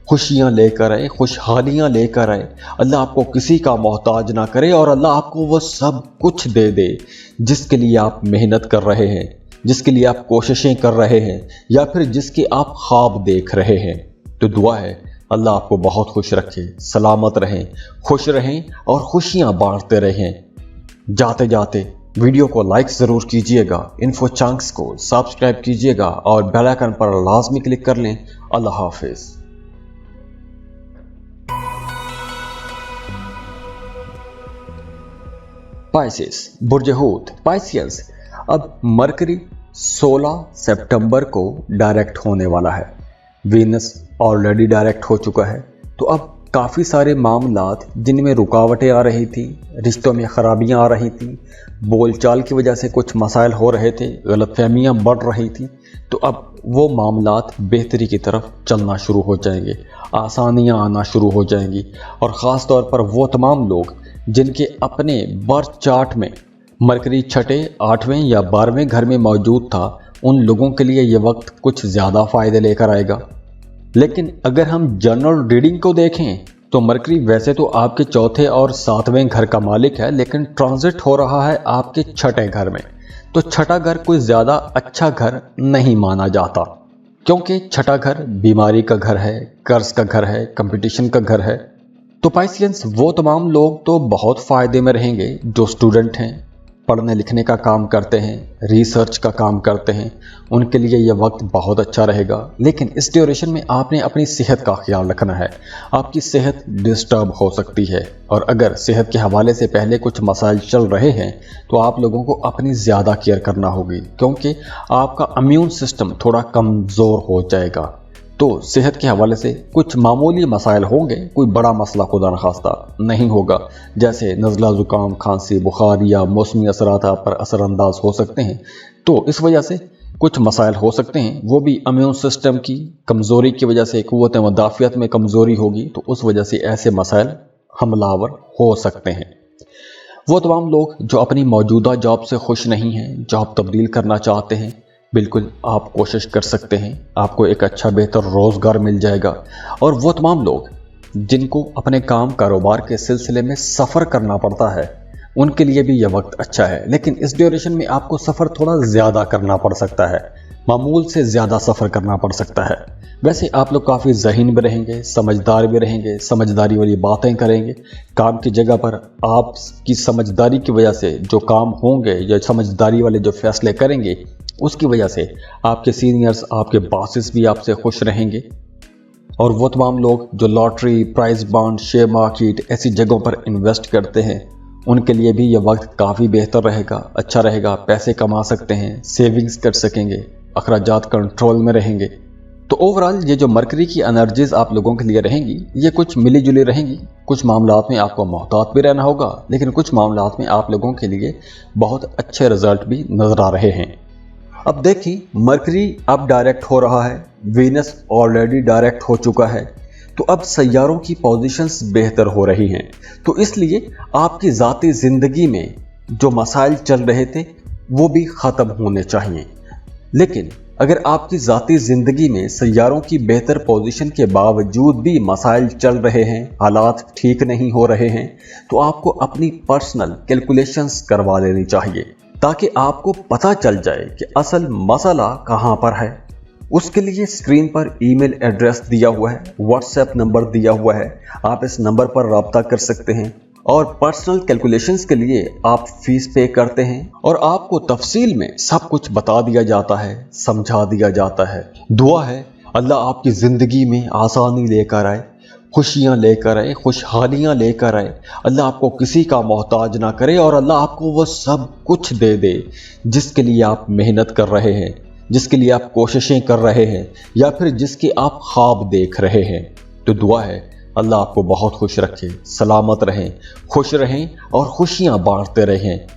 खुशियाँ लेकर आए, खुशहालियाँ लेकर आए। अल्लाह आपको किसी का मोहताज ना करे और अल्लाह आपको वो सब कुछ दे दे जिसके लिए आप मेहनत कर रहे हैं, जिसके लिए आप कोशिशें कर रहे हैं या फिर जिसके आप ख्वाब देख रहे हैं। तो दुआ है अल्लाह आपको बहुत खुश रखे, सलामत रहें, खुश रहें और खुशियाँ बांटते रहें। जाते जाते वीडियो को लाइक ज़रूर कीजिएगा, इन्फो चंक्स को सब्सक्राइब कीजिएगा और बेल आइकन पर लाजमी क्लिक कर लें। अल्लाह हाफिज़। पाइसेस, बुर्ज हूत, पाइसियंस, अब मरकरी 16 सितंबर को डायरेक्ट होने वाला है, वीनस ऑलरेडी डायरेक्ट हो चुका है। तो अब काफ़ी सारे मामलात जिनमें रुकावटें आ रही थी, रिश्तों में ख़राबियाँ आ रही थी, बोलचाल की वजह से कुछ मसाइल हो रहे थे, गलतफहमियाँ बढ़ रही थी, तो अब वो मामलात बेहतरी की तरफ चलना शुरू हो जाएंगे, आसानियाँ आना शुरू हो जाएंगी। और ख़ास तौर पर वो तमाम लोग जिनके अपने बर्थ चार्ट में मरकरी 6, 8वें या 12वें घर में मौजूद था, उन लोगों के लिए ये वक्त कुछ ज़्यादा फ़ायदे लेकर आएगा। लेकिन अगर हम जनरल रीडिंग को देखें तो मरकरी वैसे तो आपके 4थे और 7वें घर का मालिक है, लेकिन ट्रांजिट हो रहा है आपके 6ठे घर में। तो 6ठा घर कोई ज़्यादा अच्छा घर नहीं माना जाता, क्योंकि 6ठा घर बीमारी का घर है, कर्ज का घर है, कंपटीशन का घर है। तो पाइसियंस, वो तमाम लोग तो बहुत फ़ायदे में रहेंगे जो स्टूडेंट हैं, पढ़ने लिखने का काम करते हैं, रिसर्च का काम करते हैं, उनके लिए ये वक्त बहुत अच्छा रहेगा। लेकिन इस ड्यूरेशन में आपने अपनी सेहत का ख्याल रखना है। आपकी सेहत डिस्टर्ब हो सकती है, और अगर सेहत के हवाले से पहले कुछ मसाइल चल रहे हैं तो आप लोगों को अपनी ज़्यादा केयर करना होगी, क्योंकि आपका इम्यून सिस्टम थोड़ा कमज़ोर हो जाएगा। तो सेहत के हवाले से कुछ मामूली मसाइल होंगे, कोई बड़ा मसला खुदा न खास्ता नहीं होगा, जैसे नज़ला, ज़ुकाम, खांसी, बुखार या मौसमी असरात आप पर असरअंदाज हो सकते हैं। तो इस वजह से कुछ मसाइल हो सकते हैं, वो भी इम्यून सिस्टम की कमज़ोरी की वजह से, क़ुव्वत मुदाफ़ियत में कमज़ोरी होगी, तो उस वजह से ऐसे मसाइल हमलावर हो सकते हैं। वो तमाम लोग जो अपनी मौजूदा जॉब से खुश नहीं हैं, जॉब तब्दील करना चाहते हैं, बिल्कुल आप कोशिश कर सकते हैं, आपको एक अच्छा बेहतर रोज़गार मिल जाएगा। और वो तमाम लोग जिनको अपने काम कारोबार के सिलसिले में सफ़र करना पड़ता है, उनके लिए भी यह वक्त अच्छा है। लेकिन इस ड्यूरेशन में आपको सफ़र थोड़ा ज़्यादा करना पड़ सकता है, मामूल से ज़्यादा सफ़र करना पड़ सकता है। वैसे आप लोग काफ़ी ज़हीन भी रहेंगे, समझदार भी रहेंगे, समझदारी वाली बातें करेंगे। काम की जगह पर आपकी समझदारी की वजह से जो काम होंगे या समझदारी वाले जो फैसले करेंगे, उसकी वजह से आपके सीनियर्स, आपके बॉसेस भी आपसे खुश रहेंगे। और वो तमाम लोग जो lottery, price bond, share market ऐसी जगहों पर इन्वेस्ट करते हैं, उनके लिए भी यह वक्त काफ़ी बेहतर रहेगा, अच्छा रहेगा। पैसे कमा सकते हैं, सेविंग्स कर सकेंगे, अखराजात कंट्रोल में रहेंगे। तो ओवरऑल ये जो मरकरी की एनर्जीज आप लोगों के लिए रहेंगी, ये कुछ मिली जुली रहेंगी। कुछ मामलात में आपको मोहतात भी रहना होगा, लेकिन कुछ मामलात में आप लोगों के लिए बहुत अच्छे रिजल्ट भी नजर आ रहे हैं। अब देखिए, मरकरी अब डायरेक्ट हो रहा है, वीनस ऑलरेडी डायरेक्ट हो चुका है, तो अब सैयारों की पोजीशंस बेहतर हो रही हैं। तो इसलिए आपकी ज़ाती ज़िंदगी में जो मसाइल चल रहे थे वो भी ख़त्म होने चाहिए। लेकिन अगर आपकी ज़ाती ज़िंदगी में सैयारों की बेहतर पोजीशन के बावजूद भी मसाइल चल रहे हैं, हालात ठीक नहीं हो रहे हैं, तो आपको अपनी पर्सनल कैलकुलेशंस करवा लेनी चाहिए, ताकि आपको पता चल जाए कि असल मसला कहां पर है। उसके लिए स्क्रीन पर ईमेल एड्रेस दिया हुआ है, व्हाट्सएप नंबर दिया हुआ है, आप इस नंबर पर रब्ता कर सकते हैं। और पर्सनल कैलकुलेशंस के लिए आप फीस पे करते हैं और आपको तफसील में सब कुछ बता दिया जाता है, समझा दिया जाता है। दुआ है अल्लाह आपकी ज़िंदगी में आसानी लेकर आए, खुशियाँ लेकर आए, खुशहालियाँ लेकर आए। अल्लाह आपको किसी का मोहताज ना करे और अल्लाह आपको वो सब कुछ दे दे जिसके लिए आप मेहनत कर रहे हैं, जिसके लिए आप कोशिशें कर रहे हैं, या फिर जिसके आप ख्वाब देख रहे हैं। तो दुआ है अल्लाह आपको बहुत खुश रखे, सलामत रहें, खुश रहें और खुशियाँ बांटते रहें।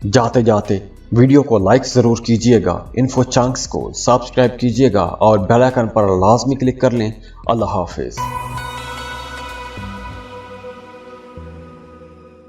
जाते जाते वीडियो को लाइक ज़रूर कीजिएगा, इन्फो चंक्स को सब्सक्राइब कीजिएगा और बेल आइकन पर लाजमी क्लिक कर लें। अल्लाह हाफिज़।